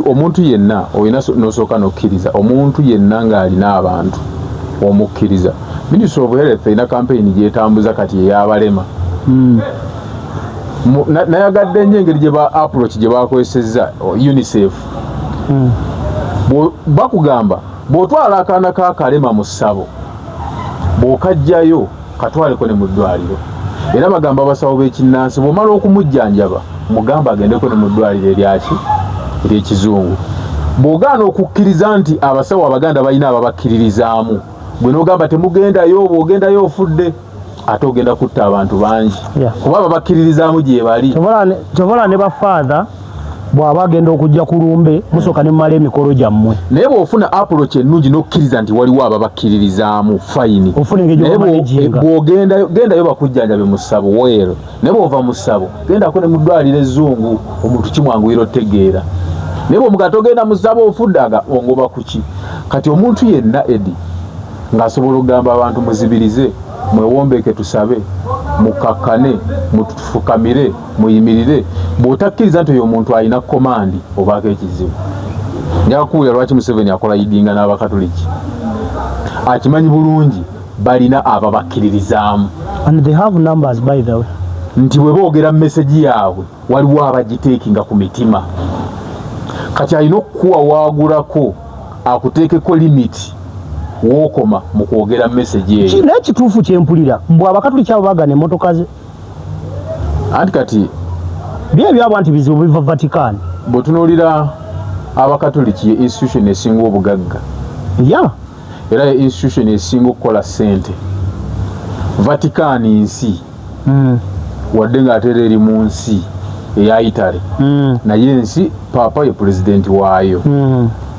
omuntu yenna olina n'osooka n'okkiriza omuntu yenna ng'alina abantu omukkiriza Ministry of Health erina campaign gyetambuza kati ey'abalema nayagadde nnyo engeri gye ba approach gye bakozesezza UNICEF bakugamba bw'otwala akaana k'akalema mu ssabo bw'okajjayo katwaleko ne mu ddwaliro era bagamba abasawo b'ekinnansi bw'omala okumujjanjaba mugamba agendeko ne mu ddwaliro ery'ekizungu bw'ogaana okukkiriza nti abasawo abaganda balina ababakkiririzaamu gwe n'ogamba temugendayo bw'ogendayo ofudde ate ogenda kutta abantu bangi kuba ababakkiririzaamu gye bali kyobola ne bafaatha bw'aba agenda okujja ku lumbe musooka ne mumala emikolo gyammwe naye bw'ofuna approach ennungi n'okkiriza nti waliwo ababakkiririzaamu fayini bw'ogendayo bakujjanjabe mu ssabo weero naye bw'ova mu ssabo gendako ne mu ddwaliro ezzungu omuntu kimwanguyira otegeera naye bw'omugati ogenda mu ssabo ofuddaga ongoba ku ki kati omuntu yenna Eddie ng'asobola okugamba abantu muzibirize mwewombeeke tusabe mukakkane mutufukamire muyimirire bw'otakkiriza nti oyo omuntu alina komandi obaako ekizibu njaga kuwulira lwaki Museveni akola yidinga n'abakatoliki akimanyi bulungi balina ababakkiririzaamu and they have numbers by the way nti bwe boogera message yaabwe waliwo abagiteekinga ku mitima kati alina okukuwa waagulako akuteekeko limiti wokoma mu kwogera message eyo naye kituufu kyempulira mbw abakatoliki abo bagana emmotoka ze anti kati byebyabwa nti bizibu biva Vatican bw'otunuulira abakatoliki ye institution esinga obugagga era ye institution esinga okukola ssente Vatican nsi wadde ng'ateera eri mu nsi eya Italy naye ensi paapa ye pulezidenti waayo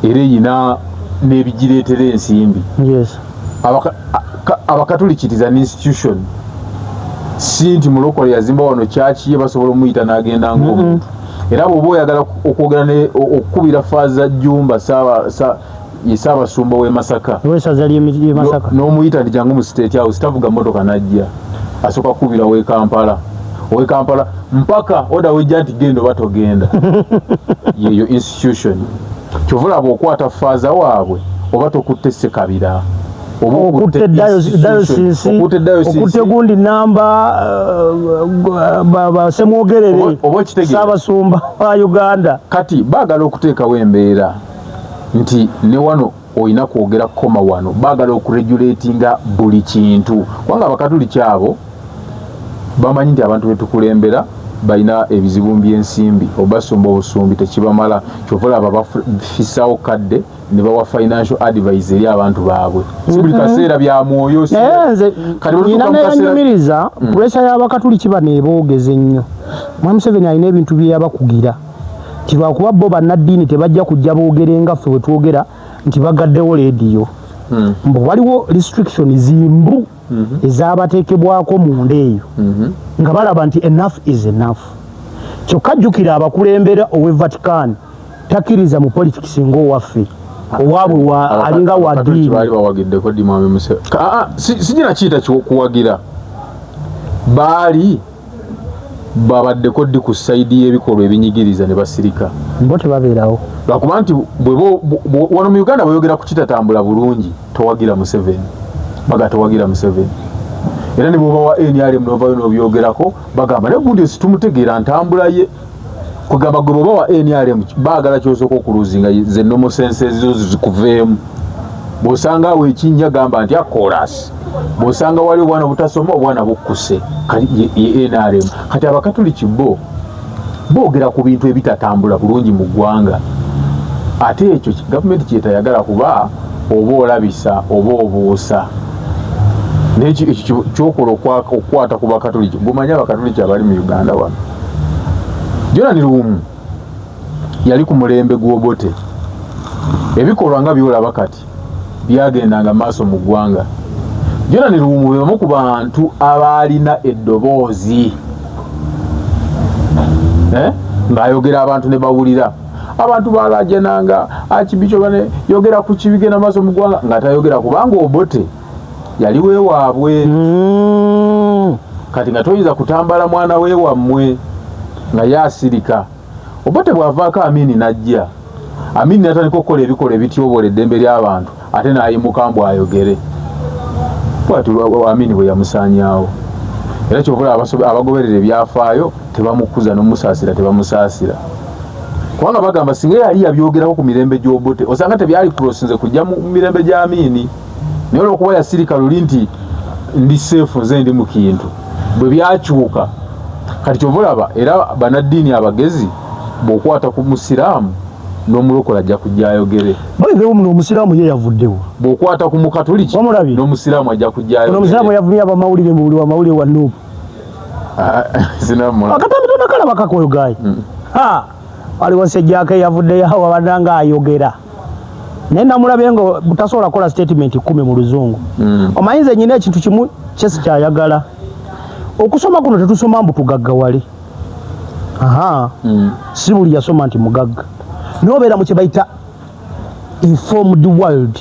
era eyina n'ebigireetera ensimbi abakatoliki is an institution si nti mulokole yazimba wano kyaki ye basobola omuyita n'agenda ng'omuntu era bw'oba oyagala okwogera okukubira faaza Jjumba Ssaabasumba w'e Masaka n'omuyita nti jangu mu state house tavuga mmotoka n'ajja asooka kukubira w'e Kampala mpaka oda wejja nti genda oba togenda yeyo institution kyovulaba okwata faaza waabwe oba tokutte Ssekabira okutte diocese okutte gundi namba basemwogerere Ssaabasumba wa Uganda. Kati baagala okuteekawo embeera nti ne wano olina kwogera koma wano, baagala okuregulatinga buli kintu kubanga Abakatuliki abo bamanyi nti abantu betukulembera balina ebizibu by'ensimbi, obasumba obusumbi tekibamala, kyova olaba bafissawo kadde ne bawa financial advice eri abantu baabwe. Si buli kaseera bya mwoyo nyumiriza pressure y'Abakatuliki bano eboogeze nnyo. Museveni alina ebintu bye yabakugira nti lwakuba bo bannaddiini tebajja kujja boogere nga ffe bwe twogera nti bagaddewo leediyo. Mbu waliwo restriction zimbu ezaabateekebwako munda eyo nga balaba nti enough is enough. Kyokka jjukira abakulembera ow'e Vatican takkiriza mu politics ng'owaffe owaabwe alinga wa ddiini. Sijina kiyita kuwagira, baali babaddeko ddi ku sayidi y'ebikolwa ebinyigiriza ne basirika. Bo tebabeerawo lwakuba nti wano mu Uganda bweyogera ku kitatambula bulungi towagira Museveni, baga towagira Museveni. Era ne bwoba wa NRM novayo n'obyogerako bagamba ne gundi situmutegeera ntambula ye kugamba gwe bwoba wa NRM baagala kyosooka okuluzinga ze nomo sense ezo zikuveemu. Bw'osanga awo ekinnya gamba nti akolasi, bw'osanga wali obwana butasoma obwana bukkuse kali ye NRM. Kati Abakatuliki bo boogera ku bintu ebitatambula bulungi mu ggwanga, ate ekyo gavumenti kyetayagala kuba oba olabisa oba obuusa. Ekyo kyokola okukwata ku Bakatuliki. Gumanyi Abakatuliki abali mu Uganda wano, Jonani Luwum yali ku mulembe gw'Obote, ebikolwa nga byolaba kati byagendanga maaso mu ggwanga. Jonani Luwum be bamu ku bantu abaalina eddoboozi ng'ayogera abantu ne bawulira. Abantu baalajenanga akibico bane yogera ku kibigenda maaso mu ggwanga ng'atayogera kubanga Obote yali weewaabwe. Kati nga toyinza kutambala mwana weewammwe nga yaasirika. Obote bw'avaako Amini n'ajja, Amini n'atandika okukola ebikolwa ebityoboola eddembe ly'abantu ate n'ayimuka mbu ayogere. Bw'ati Amini bwe yamusaanyaawo. Era kyovula abagoberera ebyafaayo tebamukuza n'omusaasira tebamusaasira. Kubanga bagamba singa yali yabyogerako ku mirembe gy'Obote osanga tebyali kulosinze kujja mu mirembe gya Amini. Naye olw'okuba yasirika luli nti ndi seefu nze ndi mu kintu bwe byakyuka kati kyova olaba era bannaddiini abagezi bw'okwata ku musiraamu n'omulokola ajja kujja ayogere. Bwevewo muno omusiraamu ye yavuddewo. Bw'okwata ku Mukatuliki n'omusiraamu ajja kujja ayogere. Omusiraamu yavumya abamawulire mu buli wamawulire wa Nuupu. Akatambi nakalaba kakoyogayi. Waliwo Ssejjake yavuddeyo awo abadanga ayogera. Naye namulabye nga butasobola kola statement 10 mu Luzungu. Omanyize nyina ekintu kimu kyesi kyayagala. Okusoma kuno tetusoma mbu tugaggawale. Si buli yasoma nti mugagga. Nobeera mu kye bayita informed world.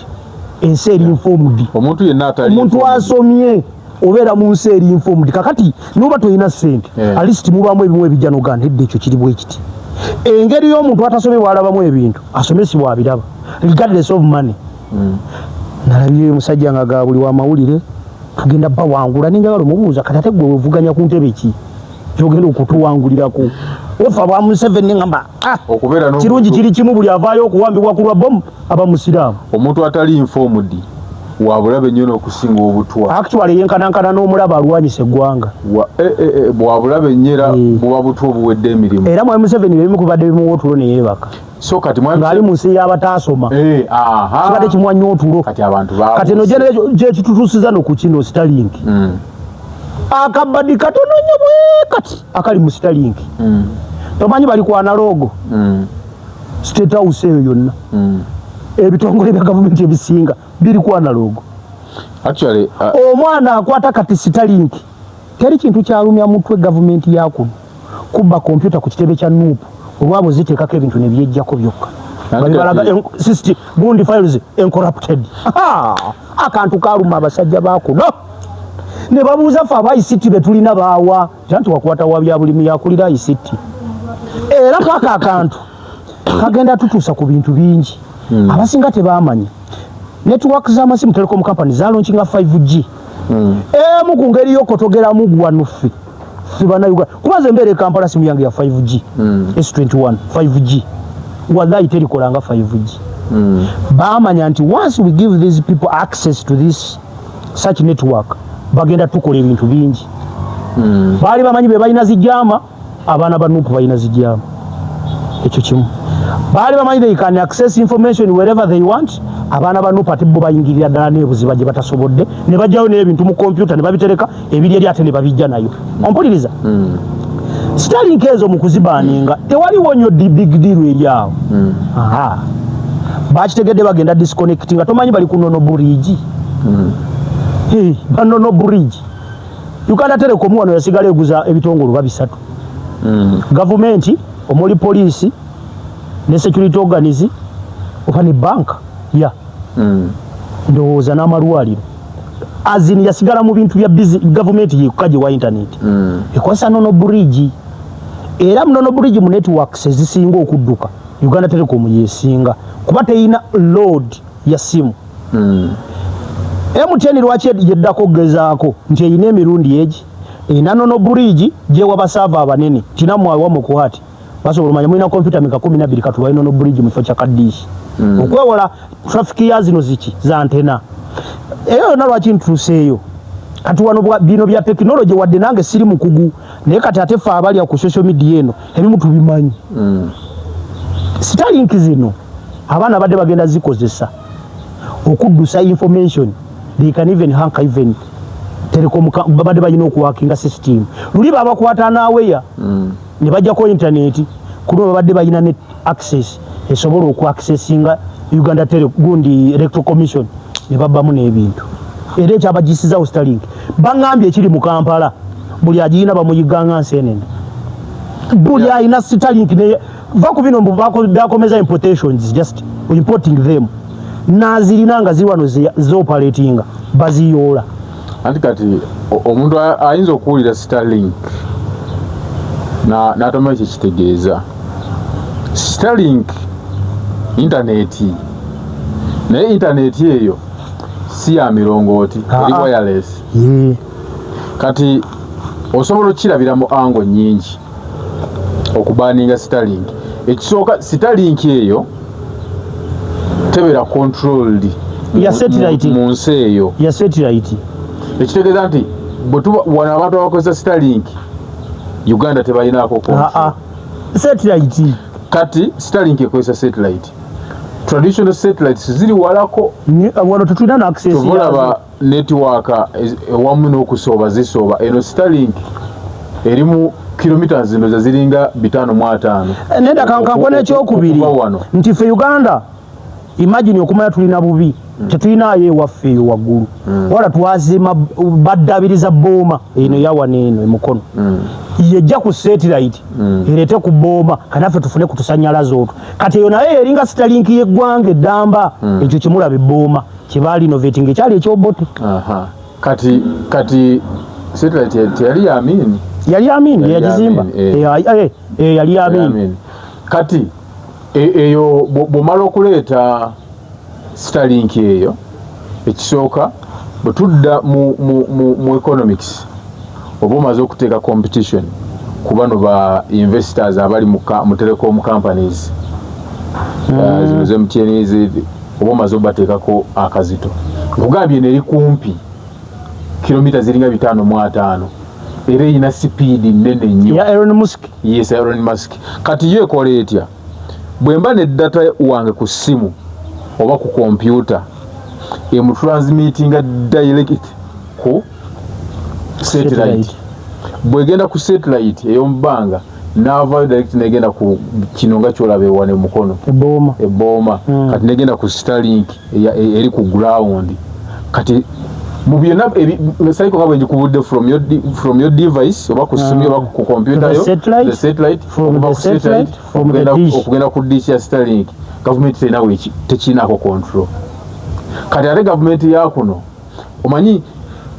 Ensi eri informed. Omuntu yenna atali omuntu asomye obeera mu nsi eri informed. Kakati noba toyina ssente at least mubamu ebimu ebijja n'ogamba edda ekyo kiri bwe kiti. Engeri y'omuntu atasomye bw'alabamu ebintu asomesibwa abiraba regardless of money. Nalabye musajja nga ga buli wa mawulire tugenda bawangula n'enjagala omubuuza kati ate gwe wevuganya ku ntebe ki kyogenda okutuwangulirako ofa bwa Museveni ngamba kirungi kiri kimu buli avaayo okuwambibwa ku lwa bomu aba musiraamu. Omuntu atali informed wabulabe nnyo n'okusinga obutwa. Actually yenkanankana n'omulaba alwanyisa eggwanga. Bwabulabe nnyo era buba butwa obuwedde emirimu. Era Mwami Museveni bebimu kubadde bimuwa otulo ne yeebaka. So kati Mwami ng'ali mu nsi y'abataasoma. Kibadde kimwanya otulo. Kati abantu baabuuse. Kati eno gyekitutuusiza no ku kino Starlink. Akabadi katono nnyo bwe kati akali mu Starlink. Tomanyi bali ku analogo. State House eyo yonna. Ebitongole bya gavumenti ebisinga biri ku analogo. Actually omwana akwata kati Starlink teri kintu kyalumya mutwe gavumenti yakuno kuba kompyuta ku kitebe kya Nuupu olwabo ziteekako ebintu ne byejjako byokka balaga system gundi files encrypted. Akantu kaluma abasajja bakuno ne babuuza ffe aba ICT betulina baawa janti wakwata wa bya bulimu yakulira ICT era paka akantu kagenda tutuusa ku bintu bingi abasinga tebamanya network z'amasimu telecom company zalaunching 5G emu ku ngeri y'okotogera mugwanufi fibana Uganda kubaze mbere Kampala simu yange ya 5G S21 5G wallahi terikolanga 5G bamanya nti once we give these people access to this such network bagenda tukola ebintu bingi bali bamanyi be balina zijama abana banupu balina zijama ekyo kimu bali bamanyi they can access information wherever they want abana banupu ate bo bayingirira ddala n'ebuziba gye batasobodde ne bajjayo n'ebintu mu kompyuta ne babitereka ebiri eri ate ne babijja nayo ompuliriza Starlink ezo mu kuzibaaninga tewaliwo nnyo big deal eri awo bakitegedde bagenda disconnecting nga tomanyi bali ku Nono Bridge Nono Bridge Uganda Telecom wano yasigala eguza ebitongolo babisatu gavumenti omuli poliisi ne security organization oba ne bank ndowooza n'amalwaliro azini yasigala mu bintu bya gavumenti yekukaje wa internet ekwasa Nono Bridge era Nono Bridge mu networks ezisinga okudduka Uganda Telecom yesinga kuba teina load ya simu MTN lwaki yeddako gezaako nti eyina emirundi egi ina Nono Bridge gye wabasava abanene tinamwawa mu kwati basobola manya mwina kompyuta mika 12 katulwa Nono Bridge mu kifo kya kadishi okwewola traffic ya zino ziki za antena eyo nalwaki ntuseeyo kati wano bino bya technology wadde nange siri mukugu naye kati ate fe abali ku social media eno ebimu tubimanyi Starlink zino abana badde bagenda zikozesa okuddusa information they can even hack even telecom badde balina okuwakinga system luli babakwata naaweya ne bajja ko internet kuno badde balina net access esobola okuaccessinga Uganda Gundi Electoral Commission ne babbamu n'ebintu era ekyabagisiza Starlink bangambye ekiri mu Kampala buli agina bamuyiganga nsenene buli ayina Starlink ne vaku bino bakomeza importations just importing them nazirinanga ziwano zoperatinga baziyola anti kati omuntu ayinza okuwulira Starlink n'atamanyi kyekitegeeza Starlink internet naye internet eyo si ya mirongooti eri wireless kati osobola okirabira mu ango nyingi okubaninga Starlink ekisooka Starlink eyo tebera controlled ya satellite mu nsi eyo ya satellite ekitegeeza nti bwetuba wana abantu abakozesa Starlink Uganda tebalinaako control satellite kati Starlink ekozesa satellite traditional satellites ziri walako wano tetulina na access tubulaba network ewamu n'okusooba zisooba eno Starlink erimu kilometers zino ziringa 5.5 nenda kankakona ekyokubiri nti fe Uganda imagine okumanya tulina bubi tetulinayo ewaffe eyo waggulu wala twazima baddabiriza booma eno yawa neeno emukono yejja ku satellite erete ku booma kanaffe tufune kutusanyalaza otwo kati eyo naye eringa Starlink yeggwanga eddamba ekyo kimulaba ebbooma kyebaali innovating ekyali ekyobote kati satellite teyali yamini yali amini yagizimba yali amini kati eyo bwomala okuleeta Starlink eyo ekisooka bwetudda mu economics oba omaze okuteeka competition ku bano ba investors abali mu telecom companies zino ze MTN oba omaze obateekako akazito nkugambye neri kumpi kilomita ziringa 5.5 era ina speed nene nnyo ya Elon Musk. Yes, Elon Musk. Kati ye kola etya bwemba ne data wange ku simu oba ku computer emu transmittinga direct ku satellite bwegenda ku satellite eyombanga nava direct negenda ku kinonga kyolabe wane mukono eboma kati negenda ku Starlink eri ku ground kati mubyona cycle kabo njikubudde from your device oba ku simu oba ku computer yo the satellite from the dish okugenda ku dish ya Starlink government tena wechi tekinako control kati ate government yakuno omanyi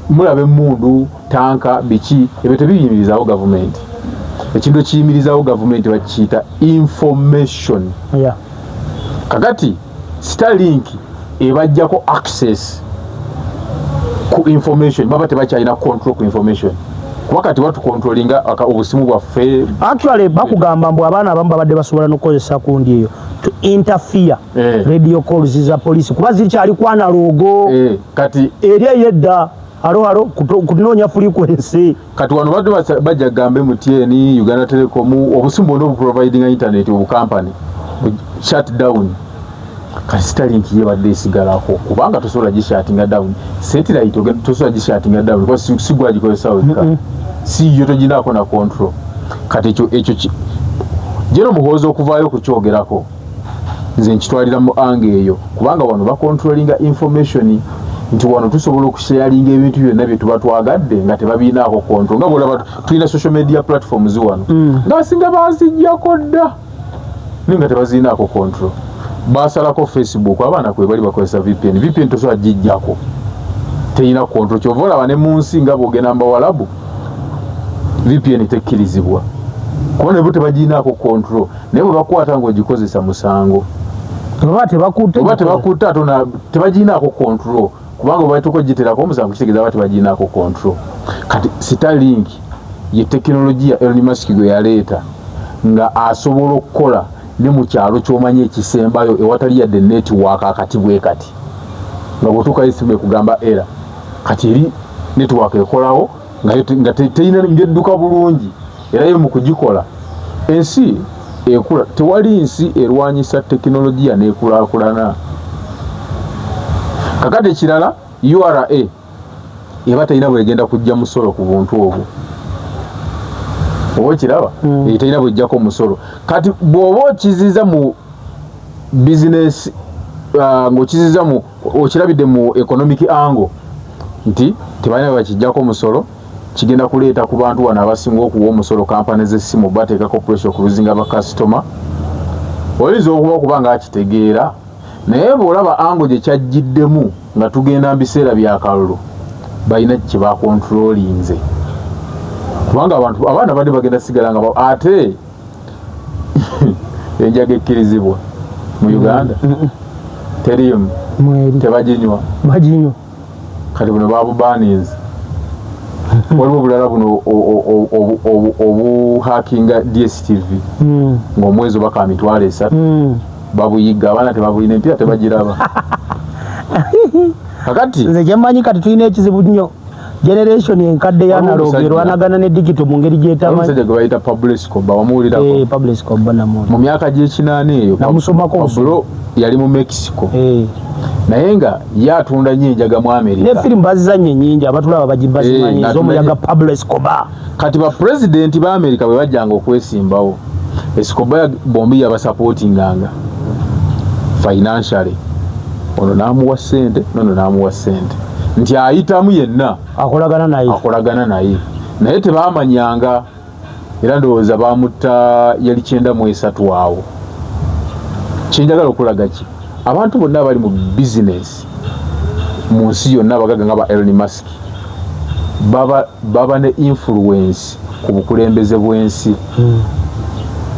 mulabe mundu tanka biki ebyo tebiyimirizawo government ekintu kiyimirizawo government bakiyita information yeah kakati Starlink ebajjako access ku information baba tebakyalina control ku information wakati watu controllinga obusimu bwaffe actually bakugamba mbu abaana abamu babadde basobola n'okukozesa kundi eyo to interfere radio calls za police kuba zikyali ku analogo kati eri eyedda halo kutunoonya frequency kati wano badde bajja gambe MTN Uganda Telecom obusimu bwonna obuprovidinga internet obu company shut down kati Starlink yebadde esigalako kubanga tosobola gishatinga down satellite tosobola gishatinga down kwa sigwa gikozesa weka si yoto jinako na control kati ekyo jeno muhozo okuvaayo kukyogerako nze nkitwalira mu ange eyo kubanga wano ba controllinga information nti wano tusobola okusharinga ebintu byonna bye tuba twagadde nga tebabiinaako control nga bolaba tulina social media platforms wano nga singa bazijjako dda ninga tebaziinaako control basalako Facebook abaana kwe bali bakozesa VPN tosobola gijjako teyina control kyovola bane mu nsi nga bogenda mbawalabu VPN tekkirizibwa kubona bo tebaginaako control naye bwe bakwata ng'ogikozesa musango oba tebakuta tona tebaginaako control kubanga baituko giterako omusango kitegeeza bati baginaako control kati Starlink ye teknologiya Elon Musk gwe yaleeta nga asobola okukola ne mu kyalo ky'omanya ekisembayo ewatali yadde network akati bwe kati nga bwotuuka esimu kugamba era kati eri network ekolawo nga teyina ngedduka bulungi era yo mu kugikola ensi ekula tewali nsi erwanyisa teknologiya n'ekulaakulana kakati ekirala URA eba teyina bwegenda kujja musolo ku buntu obwo oba kiraba teyina bwejjako omusolo kati bw'oba okiziza mu business ng'okiziza mu okirabidde mu economic angle nti tebalina bakijjako omusolo kigenda kuleeta ku bantu wano abasinga okuwa omusolo kampani z'essimu bateekako pressure okuluzinga bakasitoma oyinza okuba nga akitegeera naye bw'olaba ango gye kyajjiddemu nga tugenda mu biseera byakalulu balina kye bakontrolinze kubanga abaana badde bagenda sigala nga ate enjaga ekkirizibwa mu Uganda terimu tebaginywa kati buno babubaninze waliwo obulala buno obuhakinga DSTV ng'omwezi oba ka mitwalo 3 babuyiga abaana tebabulina empira tebagiraba kakati nze gyemmanyi kati tulina ekizibu nnyo generation enkadde y'analoga erwanagana ne digital mu ngeri gyetamanyi omusajja gwe bayita Pablo Escobar wamuwulirako Pablo Escobar namuwulira mu myaka gy'ekinaana eyo Pablo yali mu Mexico naye nga yatunda nnyo enjaga mu America ne firimu bazizanye nnyingi abatulaba bagibazimanyi ez'omuyaga Pablo Escobar kati ba president ba America bwe bajjanga okwesimbawo Escobar bombi yabasupportinganga financially ono n'amuwa ssente nono n'amuwa ssente nti ayitamu yenna akolagana naye naye tebamanyanga era ndowooza bamutta yali 93 awo kyenjagala okulaga ki abantu bonna bali mu business mu nsi yonna abagaga nga ba Elon Musk baba ne influence ku bukulembeze bw'ensi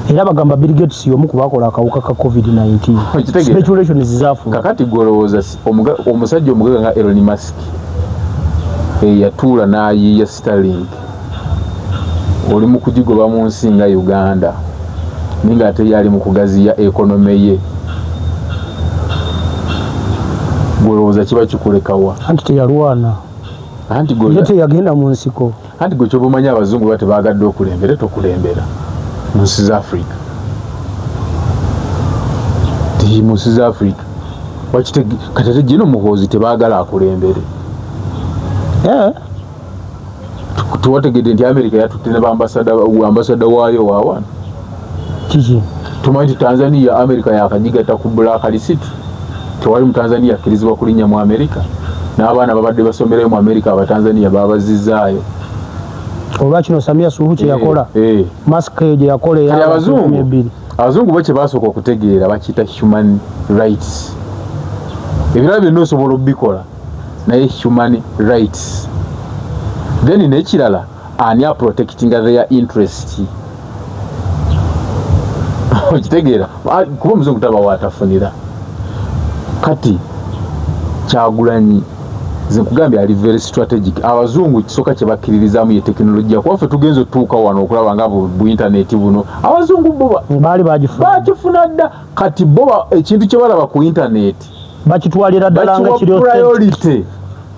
era bagamba Bill Gates yomu kubakola akawuka ka COVID-19 speculations zizaafu kakati golowooza omusajja omugaga nga Elon Musk yatuula n'ayiiya Starlink oli mu kugigoba mu nsi nga Uganda ninga ate yali mu kugaziya ekonome ye golowooza kiba kikulekawa anti teyalwana anti teyagenda mu nsiko anti gwe kyobumanyi abazungu bate baagadde okulembera tokulembera mu nsi za Africa mu nsi za Africa kati ate gino muhoozi tebaagala akulembere tuwategedde nti America yatutte ne ambasada waayo waawano kiki tumanyi nti Tanzania America yakagigatta ku black list tewali mu Tanzania akkirizibwa kulinnya mu America n'abaana babadde basomerayo mu America abatanzania babazizaayo olwakino Samia Suluhu kye yakola Musk gye yakola abazungu bo kye basooka okutegeera bakiyita human rights ebirala byonna osobola obikola naye human rights then n'ekirala ani protecting their interest okitegeera kuba omuzungu taba waatafunira kati Kyagulanyi ze kugambye ali very strategic. Abazungu kisoka kye bakiririzamu ye teknolojia kwaffe tugenzo tuuka wano okulaba nga bu internet buno abazungu bo bali bagifuna dda kati bo ekintu kye balaba ku internet bakitwalira ddala nga kiri priority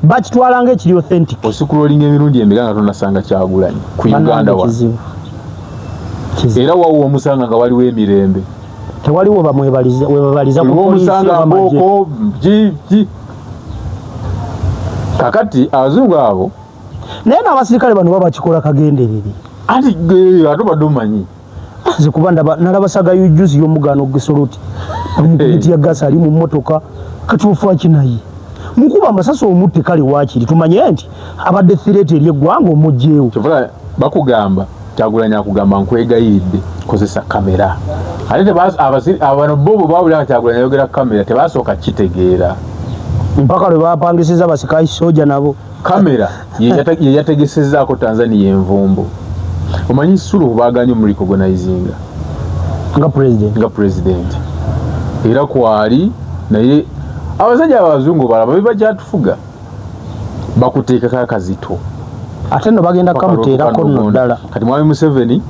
bakitwala nga ekiri authentic osikulolinga emirundi emeka nga tonasanga Kyagulanyi ku Uganda wa era wawo omusanga nga waliwo emirembe tewaliwo bamwebaliza ku omusanga mboko ji kakati abazungu abo naye n'abasirikale bano baba kikola kagenderere ati ate badomanyi zikuba nalabasaga yujuzi y'omugano gesoloti omukiti ya gasa ali mu mmotoka katuufu akinayi mukuba amasasi omutte kale waakiri tumanye nti abadde threat eri eggwanga omugyewo kyovula bakugamba Kyagulanyi akugamba nkwegayiridde kozesa kamera ate abano bobo bawulira Kyagulanyi ayogera kamera tebasooka kitegeera mpaka lwe bapangisiza basikayi soja nabo kamera ye yategesezaako Tanzania envumbo omanyi Suluhu baganye mu recognizing nga president era kwali naye abasajja abazungu balaba bebakyatufuga bakuteekako akazito ate no bagenda kamuteerako nno ddala kati Mwami Museveni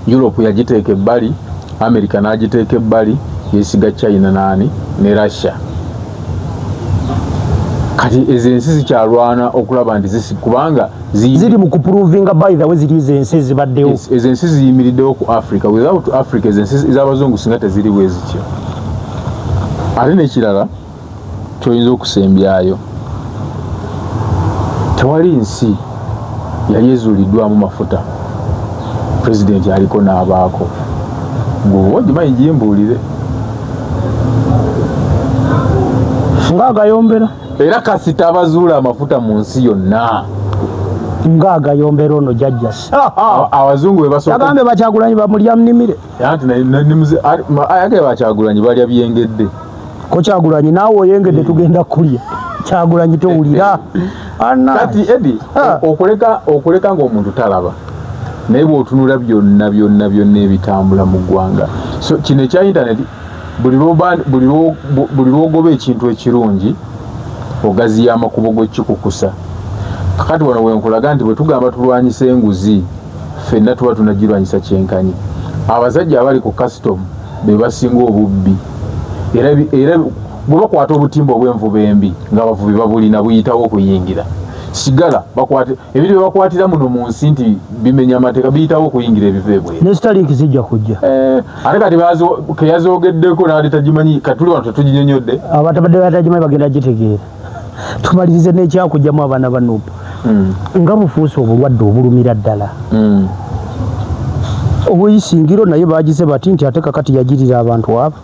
Europe yagiteeka ebbali America n'agiteeka ebbali yesiga China ne Russia kati ezensi zikyalwana okulaba nti kubanga ziri mu kuprovinga by the way ziri ezensi zibaddewo ezensi ziyimiriddewo ku Africa without Africa ezensi ez'abazungu singa teziri bwe zityo ate n'ekirala kyoyinza okusembyayo tewali nsi yali ezuuliddwamu mafuta pulezidenti aliko n'abaako gwe ogimanyi gimbuulire ng'agayombera era kasita abazuula amafuta mu nsi yonna ng'agayombera ono jajja abazungu agambe Bakyagulanyi bamulya nnimire anti ayagala Bakyagulanyi balya byengedde ko Kyagulanyi naawe oyengedde tugenda kulya Kyagulanyi towulira kati Edi okuleka ng'omuntu talaba naye bw'otunula byonna ebitambula mu ggwanga so kino ekya internet buli lwogoba ekintu ekirungi ogaziya amakubo g'ekikukusa kakati wano wenkulaga nti bwe tugamba tulwanyisa enguzi ffenna tuba tunagirwanyisa kyenkanyi abasajja abali ku custom be basinga obubbi era bwe bakwata obutimba obw'envuba embi ng'abavubi babulina buyitawo okuyingira sigala bakwate ebintu bye bakwatira muno mu nsi nti bimenya amateeka biyitawo okuyingira ebiva ebweru ne Starlink zijja kujja ate kati keyazoogeddeko naali tagimanyi katuli wano tetuginyonyodde abatabadde batagimanyi bagenda gitegeera tumalirize n'ekyakujjamu abaana ba Nuupu nga bufuuse obulwadde obulumira ddala obuyisingiro naye bagize bati nti ate kakati yagirira abantu abo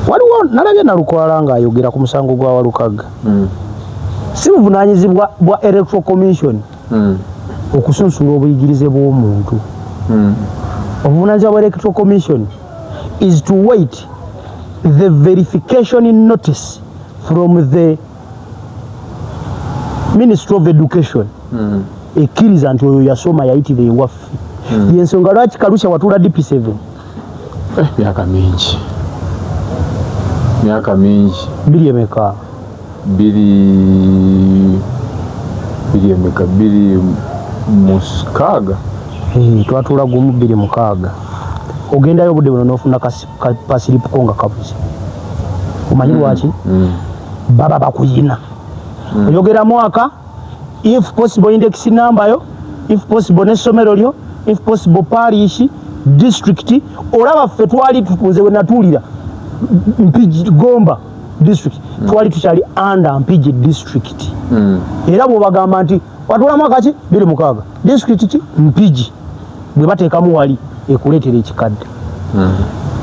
waliwo nalabye Nalukwala ng'ayogera ku musango gwa Walukaga si buvunaanyizibwa bwa Electoral Commission okusunsula obuyigirize bw'omuntu obuvunaanyizibwa bwa Electoral Commission is to wait the verification notice from the Ministry of Education ekkiriza nti oyo yasoma yayitire ewaffe yensonga lwaki Kalusha watula DP7 myaka mingi biri emeka biri muskaaga twatula gumu 26 ogendayo obudde buno n'ofuna kasiripuko nga kabuze omanyi lwaki baba bakuyina oyogera mwaka if possible index number yo if possible n'essomero lyo if possible parish district olaba ffe twali tukunze we natuulira Mpigi Gomba district twali tukyali under Mpigi district era bw'obagamba nti watula mwaka ki 26 district ki Mpigi bwe bateekamu wali ekuleetera ekikadde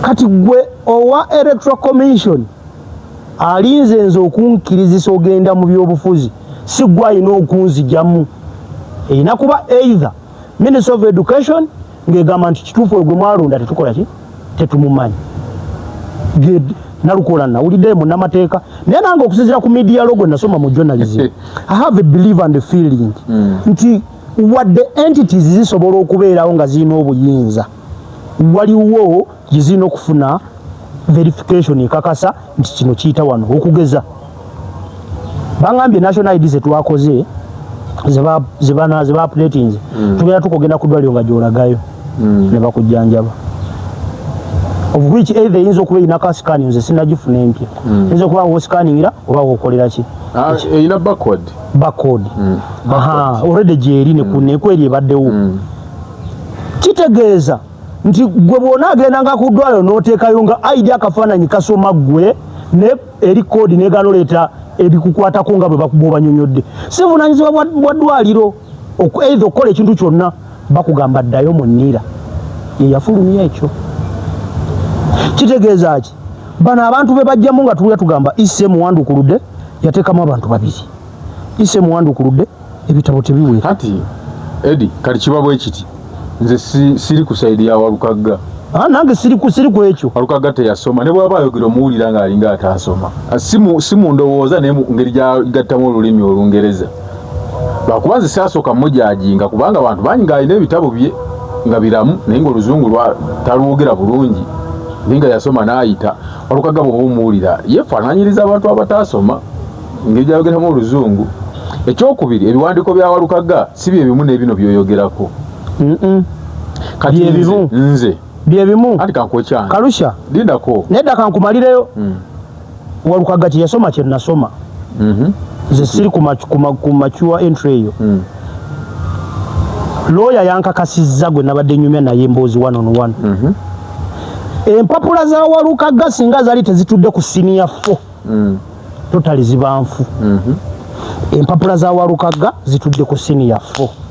kati gwe owa Electoral Commission alinze nze okunkirizisa ogenda mu byobufuzi si gwe alina okunzijamu erina kuba either Ministry of Education ng'egamba nti kituufu ogwe mwalonda tetukola ki tetumumanyi Nalukola nawulidde munnamateeka naye nange okusinziira ku media logo nasoma mu journalism I have a belief and a feeling nti wadde entities zisobola okubeerawo nga zirina obuyinza waliwo gye zirina okufuna verification ekakasa nti kino kiyita wano okugeza bangambye national ID zetwakoze zeba updating tugenda tukogenda ku ddwaliro nga gyolagayo ne bakujjanjaba of which either yinza okuba erina ka scanning nze sinagifuna empya yinza okuba nga oscanningira oba okolera ki erina barcode already gyeri nekweri ebaddewo kitegeeza nti gwe bwona agendanga ku ddwaliro n'oteekayo nga ID akafaananyi kasoma gwe ne eri kodi neganoleeta ebikukwatako nga bwe banyonyodde sivunaanyizibwa bwa ddwaliro either okukola ekintu kyonna bakugamba ddayo mu nnira yeyafulumya ekyo kitegeeza ki bano abantu be bajjamu nga tulya tugamba isse muwandukuludde yateekamu abantu babiri isse muwandukuludde ebitabo tebiwera kati Eddie kali kibabwe ekiti nze siri ku saidi ya Walukagga nange siri ku ekyo Walukagga teyasoma ne bwaba ayogera omuwulira nga alinga ataasoma simu ndowooza naye mu ngeri gyagattamu olulimi Olungereza lwakuba nze saasooka mujajinga kubanga abantu bangi ng'alina ebitabo bye nga biramu naye ng'Oluzungu talwogera bulungi ninga yasoma n'ayita Walukagga bw'oba omuwulira yeefaananyiriza abantu abataasoma ngeri gyayogeramu Oluzungu. Ekyokubiri ebiwandiiko bya Walukagga si bye bimu n'ebino byoyogerako kati nze bye bimu ati kankwekyange Kalusha lindako nedda kankumalireyo Walukagga kye yasoma kye nasoma nze siri ku mature entry eyo lawyer yankakasizza gwe nabadde nyumya naye emboozi 1 on 1 empapula za Walukagga singa zaali tezitudde ku senior 4 totally zibanfu empapula za Walukagga zitudde ku senior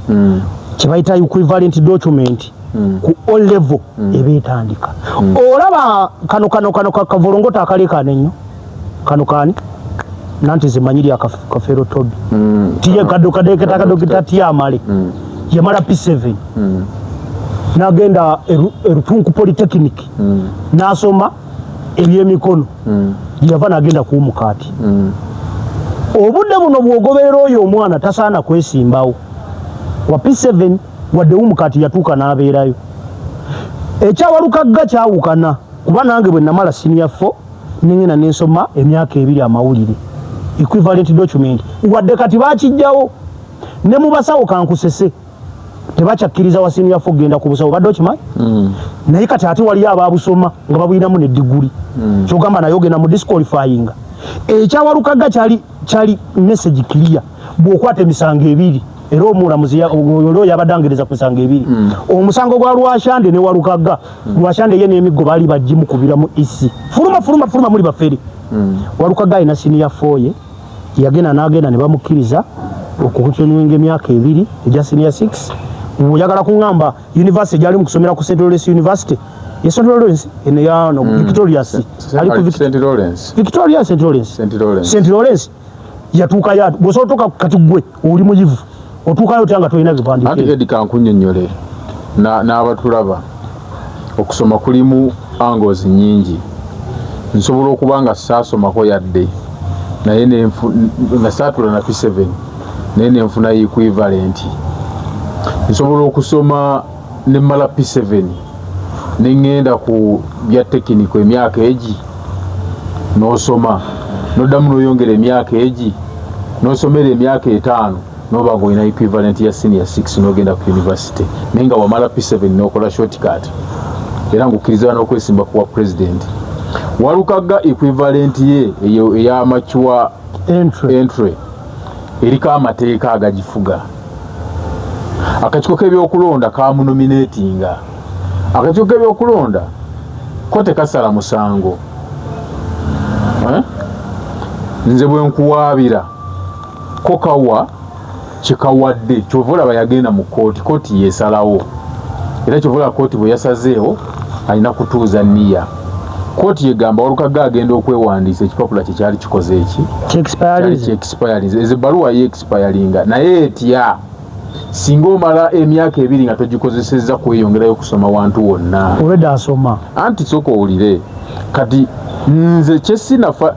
4 kibayita equivalent document ku all level ebetandika olaba kano kavolongota akalekane nnyo kano kani nanti zimanyiri akafero tobi tiye kadokita tiamale yamala P7 nagenda Erutunku Polytechnic nasoma ebyemikono yava nagenda kuumukati obudde buno bwogoberera oyo omwana tasaana kwesimbawo wa P7 wadde umukati yatuuka n'abeerayo ekya Walukagga kyawukana kuba nange bwe namala senior 4 ningena nensoma emyaka 2 amawulire equivalent document wadde kati bakijjawo ne mubasawo kankusese tebakyakkiriza wa senior 4 genda ku busawo badde okimanyi naye kati ate wali ababusoma nga babuyinamu ne diguli kyogamba naye ogenda mu disqualifying ekya Walukagga kyali message clear bw'okwata emisango 2 era omulamuzi olwo yabadangereza ku misango 2 omusango gwa Lwashande ne Walukagga Lwashande ye n'emiggo bali bagimu kubiramu isi fuluma muli baferi Walukagga alina senior 4 ye yagenda n'agenda ne bamukkiriza okukunywenga emyaka 2 eja senior 6 oyagala kuŋŋamba university gyali mu kusomera ku St. Lawrence University ye St. Lawrence ene ya no Victoria ali ku St. Lawrence yatuuka ya bwosotoka kati gwe oli muyivu otuukayo tanga toyina bipandike ati Eddie kankunnyonnyole n'abatulaba okusoma kulimu angles nyingi nsobola okuba nga saasomako yadde naye nga saatula na P7 naye nenfuna equivalent nsobola okusoma ne mala P7 nengenda ku bya tekiniko emyaka egi n'osoma noddamu n'oyongera emyaka egi n'osomera emyaka 5 noba ng'olina equivalent ya senior 6 n'ogenda ku university naye nga wamala P7 n'okola shortcut era ng'okkiriza n'okwesimba kuwa president. Walukagga equivalent ye ey'amature entry eriko amateeka agagifuga. Akakiiko k'ebyokulonda kamunominatinga. Akakiiko k'ebyokulonda ko tekasala musango. Nze bwe nkuwaabira ko kawa kikawadde kyovula bayagenda mu kooti yesalawo era kyovula kooti bwe yasazeewo alina kutuuza nniya. Kooti yegamba Walukagga agenda okwewandiisa ekipapula kye kyali kikoze eki kyexpiring ezebbaluwa yeexpiringa naye etya singa omala emyaka 2 nga togikozesezza kweyongerayo kusoma wantu wonna olwedda asoma anti sooka owulire kati nze kyesinafa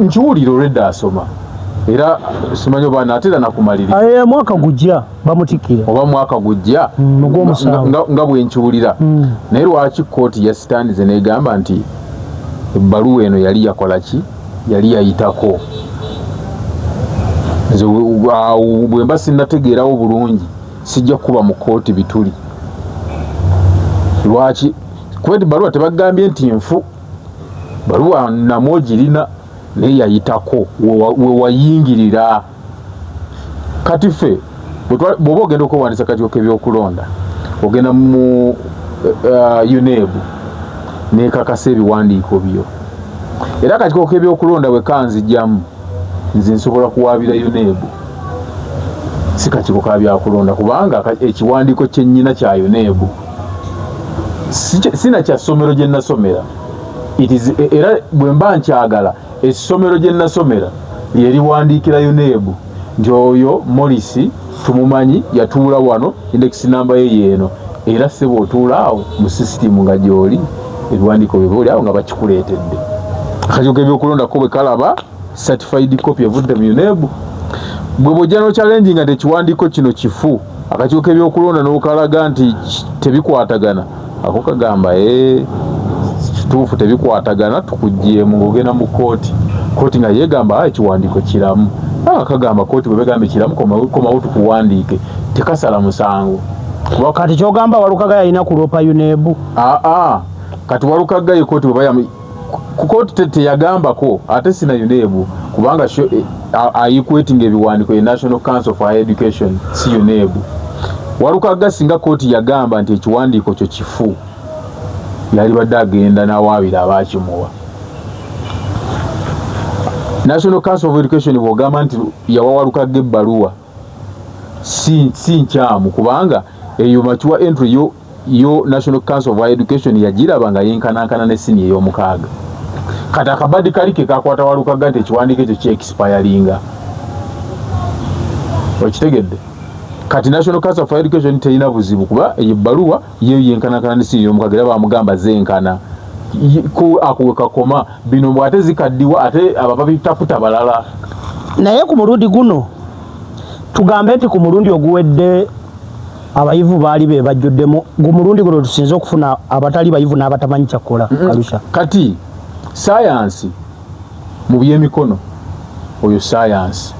nkiwulire olwedda asoma era simanyi oba naatera nakumalirira mwaka gujja bamutikira oba mwaka gujja nga bwe nkiwulira naye lwaki kooti yasitandize negamba nti ebbaluwa eno yali yakola ki yali yayitako nze bwe mba sinnategeerawo bulungi sijja kuba mu kooti bituli lwaki kuba ebbaluwa tebagambye nti nfu baluwa namwo girina naye yayitako we wayingirira kati ffe bw'oba ogenda okwewandiisa katiiko k'ebyokulonda ogenda mu UNEB nekakasa ebiwandiiko byo era katiiko k'ebyokulonda bwe kanzijjamu nze nsobola kuwaabira UNEB si katiiko ka byakulonda kubanga ekiwandiiko kyennyina kya UNEB sina kya ssomero gye nasomera era bwe mba nkyagala essomero gye nasomera lye liwandiikira UNEB nti oyo Morisi tumumanyi yatuula wano index namba ye yeeno era sebo otuula awo mu sisitimu nga gy'oli ebiwandiiko bye booli awo nga bakikuleetedde akatiiko k'ebyokulonda ko bwe kalaba certified copy evudde mu UNEB bwe bw'ojja n'ochallenge nga tekiwandiiko kino kifu akatiiko k'ebyokulonda n'okalaga nti tebikwatagana ako kagamba kituufu tebikwatagana tukuggyemu ng'ogenda mu kooti nga yeegamba ekiwandiiko kiramu kagamba kooti bwe begambe kiramu komawo tukuwandiike tekasala musango kati kyogamba Walukaga yalina kuloopa UNEB kati Walukaga ye kooti bwe ku kooti teyagambako ate sina UNEB kubanga ayikwetinga ebiwandiiko ye National Council for Higher Education si UNEB Walukaga singa kooti yagamba nti ekiwandiiko kyo kifu yali badde agenda n'awaabira abaakimuwa National Council of Education bw'ogamba nti yawa Walukaga ebbaluwa si nkyamu kubanga eyo mature entry yo National Council of Higher Education yagiraba nga yenkanankana ne senior ey'omukaaga kati akabadi kali ke kakwata Walukaga nti ekiwandiiko ekyo ki-expiringa okitegedde kati National Council of Higher Education terina buzibu kuba eyo ebbaluwa yeyo yenkanankana ne senior ey'omukaaga era bamugamba zenkana kakoma bino bw'ate zikaddiwa ate ababitaputa balala naye ku mulundi guno tugambe nti ku mulundi oguwedde abayivu baali be bajjuddemu mulundi guno tusinze okufuna abatali bayivu n'abatamanyi kyakola Kalusha kati sayansi mu byemikono oyo sayansi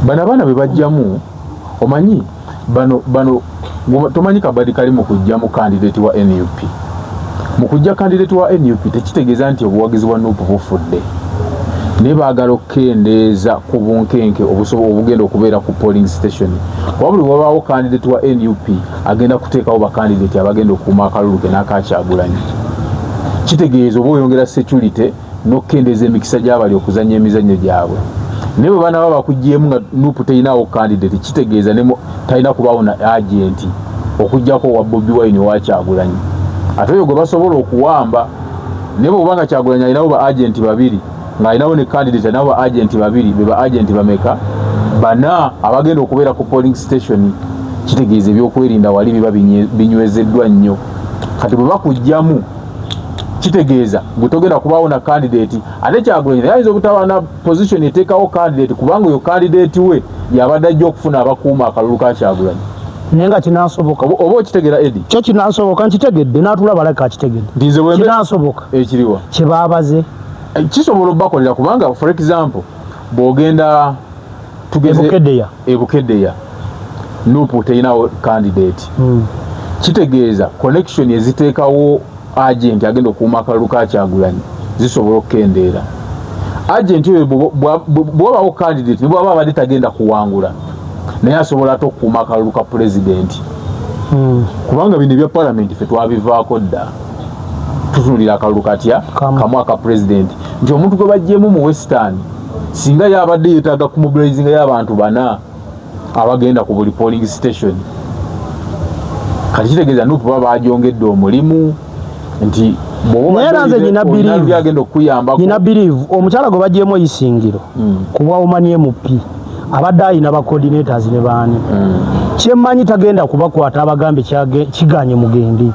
bano abaana be bajjamu omanyi bano tomanyi kabadi kali mu kujjamu candidate wa NUP mu kujja candidate wa NUP tekitegeeza nti obuwagizi bwa NUP bufudde naye baagala okukendeeza ku bunkenke obugenda okubeera ku polling station wabuli wabaawo candidate wa NUP agenda kuteekawo bakandidate abagenda okukuuma akalulu ke n'akakyagulanyi kitegeeza oba oyongera security n'okukendeeza emikisa gy'abali okuzannya emizannyo gyabwe naye bwe banaba bakuggyemu nga NUP teyinaawo candidate kitegeeza talina kubaawo na agenti okuggyako wa Bobi Wine owakyagulanyi ate oyo gwe basobola okuwamba naye bw'obanga Kyagulanyi alinawo ba agenti babiri ng'alinawo ne candidate alinawo ba agenti babiri be ba agenti bameka bana abagenda okubeera ku polling station kitegeeza ebyokwerinda wali biba binywezeddwa nnyo kati bwe bakugjamu kitegeeza gwe togenda kubaawo na candidate ate Kyagulanyi naye ayinza obutaba na position eteekawo candidate kubanga oyo candidate we yabadde ajja okufuna abakuuma akalulu ka Kyagulanyi nenga kinasoboka oba okitegeera Eddie kyo kinasoboka nkitegedde n'atulaba like akitegedde nze bwe kinasoboka ekiriwa kye baabaze kisobola obbakolera kubanga for example bw'ogenda tugeze ebukeddeya NUP teyinawo candidate kitegeeza connection eziteekawo agent agenda okuuma akalulu ka Kyagulanyi zisobola okukendeera agent oyo bw'obaawo candidate ne bw'aba abadde tagenda kuwangula naye asobola ate okukuuma akalulu ka pulezidenti kubanga bino ebya palamenti ffe twabivaako dda tutunulira akalulu katya kamu aka pulezidenti nti omuntu gwe bajjeemu mu western singa yabadde yeetaaga kumubilizinga y'abantu bana abagenda ku buli polling station kati kitegeeza NUP baba bagyongedde omulimu nti agenda okuyambako nyina believe omukyala gwe bajjeemu eyisingiro kuba omanye MP abadde ayina ba coordinators ne baani kyemmanyi tagenda kubakwata abagambe kiganye mugendi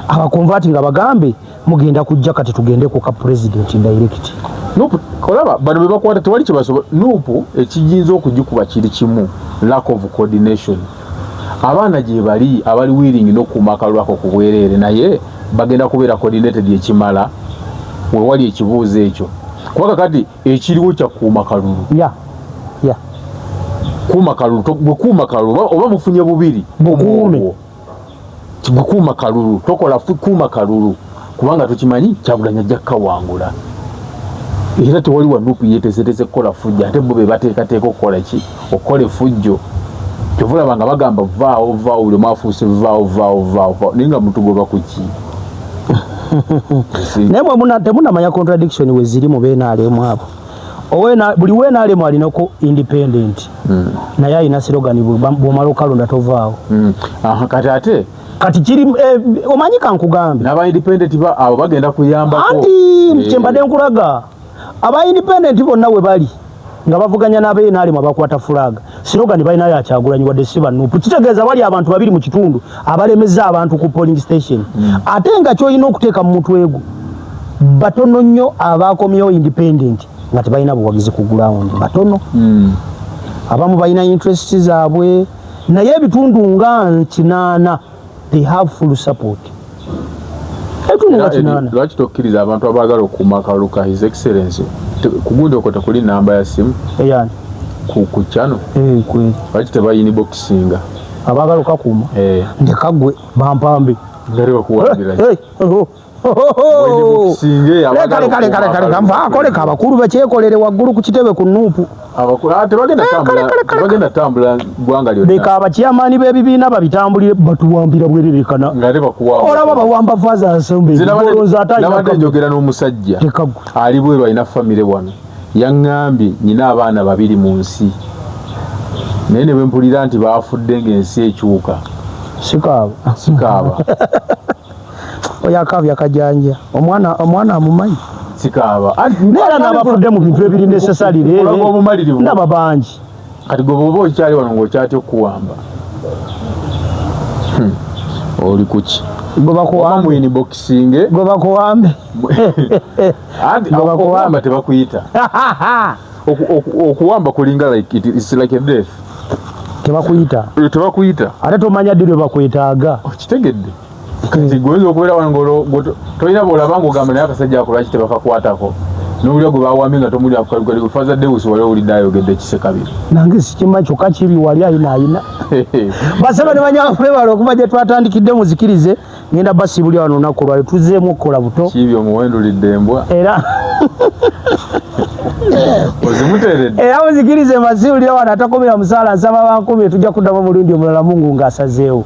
abakonvati nga bagambe mugenda kujja kati tugende ku ka president direct NUP kolaba bano be bakwata tewali kibasobola NUP ekijinza okugikuba kiri kimu lack of coordination abaana gye bali abali willing n'okukuuma akalulu ako ku bwereere naye bagenda kubeera coordinated ekimala wewali ekibuuzo ekyo kubanga kati ekiriwo kya kuuma kalulu kuuma kalulu bwekuuma kalulu oba mufunye bubiri bukuume bwekuuma kalulu tokola kuuma kalulu kubanga tukimanyi Kyagulanyi ajja kukawangula era tewali wanupu yetesetese kukola fujjo ate bo be bateekateeka okukola ki okukole fujjo kyovulaba nga bagamba vaawo buli mwafuuse vaawo naye nga mutugoba ku ki naye mwe temunamanya contradiction we ziri mu BNRM abo buli WNRM alinako independent naye alina slogan bw'omala okalonda tovaawo kati kiri omanyi kankugambe n'aba independent abo bagenda kuyambako anti kyembadde nkulaga aba independent bonna we bali nga bavuganya n'aBNRM abakwata fulaga slogan balina ya Kyagulanyi wadde si banupu kitegeeza bali abantu babiri mu kitundu abalemeza abantu ku polling station ate nga kyolina okuteeka mu mutwe gwo batono nnyo abakomyewo independent nga tebalina buwagizi ku ground batono abamu balina interest zaabwe naye ebitundu nga 8 they have full support ebitundu nga 8 lwaki tokkiriza abantu abaagala okuuma akalulu ka his excellency kugundi okota kuli namba ya simu eyani ku channel kweli lwaki tebayini boxinga abaagala okakuuma ndekagwe bampambe ngari bakuwambira koleka abakulu bakyekolere waggulu ku kitebe ku nuupu tebagenda tambula gwanga lyonna leka abakyamaani b'ebibiina babitambulire batuwambira bwererekana olaba bawamba Faza Assembly nabadde njogera n'omusajja ali bweru alina famire wano yaŋŋambye nyina abaana 2 mu nsi naye ne bwe mpulira nti baafudde ng'ensi ekyuka sikaaba oyo akaabya kajanja omwana amumanyi sikaaba neera n'abafudde mu bintu ebiri nesesalire ndaba bangi kati gwe bwoba okyali wano ng'okyatya okuwamba oli kuki gwe bakuwambe okuwamba tebakuyita okuwamba kulinga it's like a death tebakuyita ate tomanya ddi lwe bakwetaaga okitegedde kati gwenza okubeera wano tolina bwolaba ng'ogamba naye akasajja ako lwaki tebakakwatako n'owulira gwe bawambi nga tomulira kukalugaligo Faza Deusi wali owulidde ayogedde ekisekabiri nange sikimanyi kyokka kiri wali ayina basaba ne banyabala okuva gye twatandikidde muzikirize ngenda basiibulya wano olunaku lwali tuzzeemu okukola buto kiibyo omuwendulidde embwa era ozimuteeredde era muzikirize masiibulya wano atakomera musaala nsaba bankumye tujja kuddamu omulundi omulala Mungu ng'asazeewo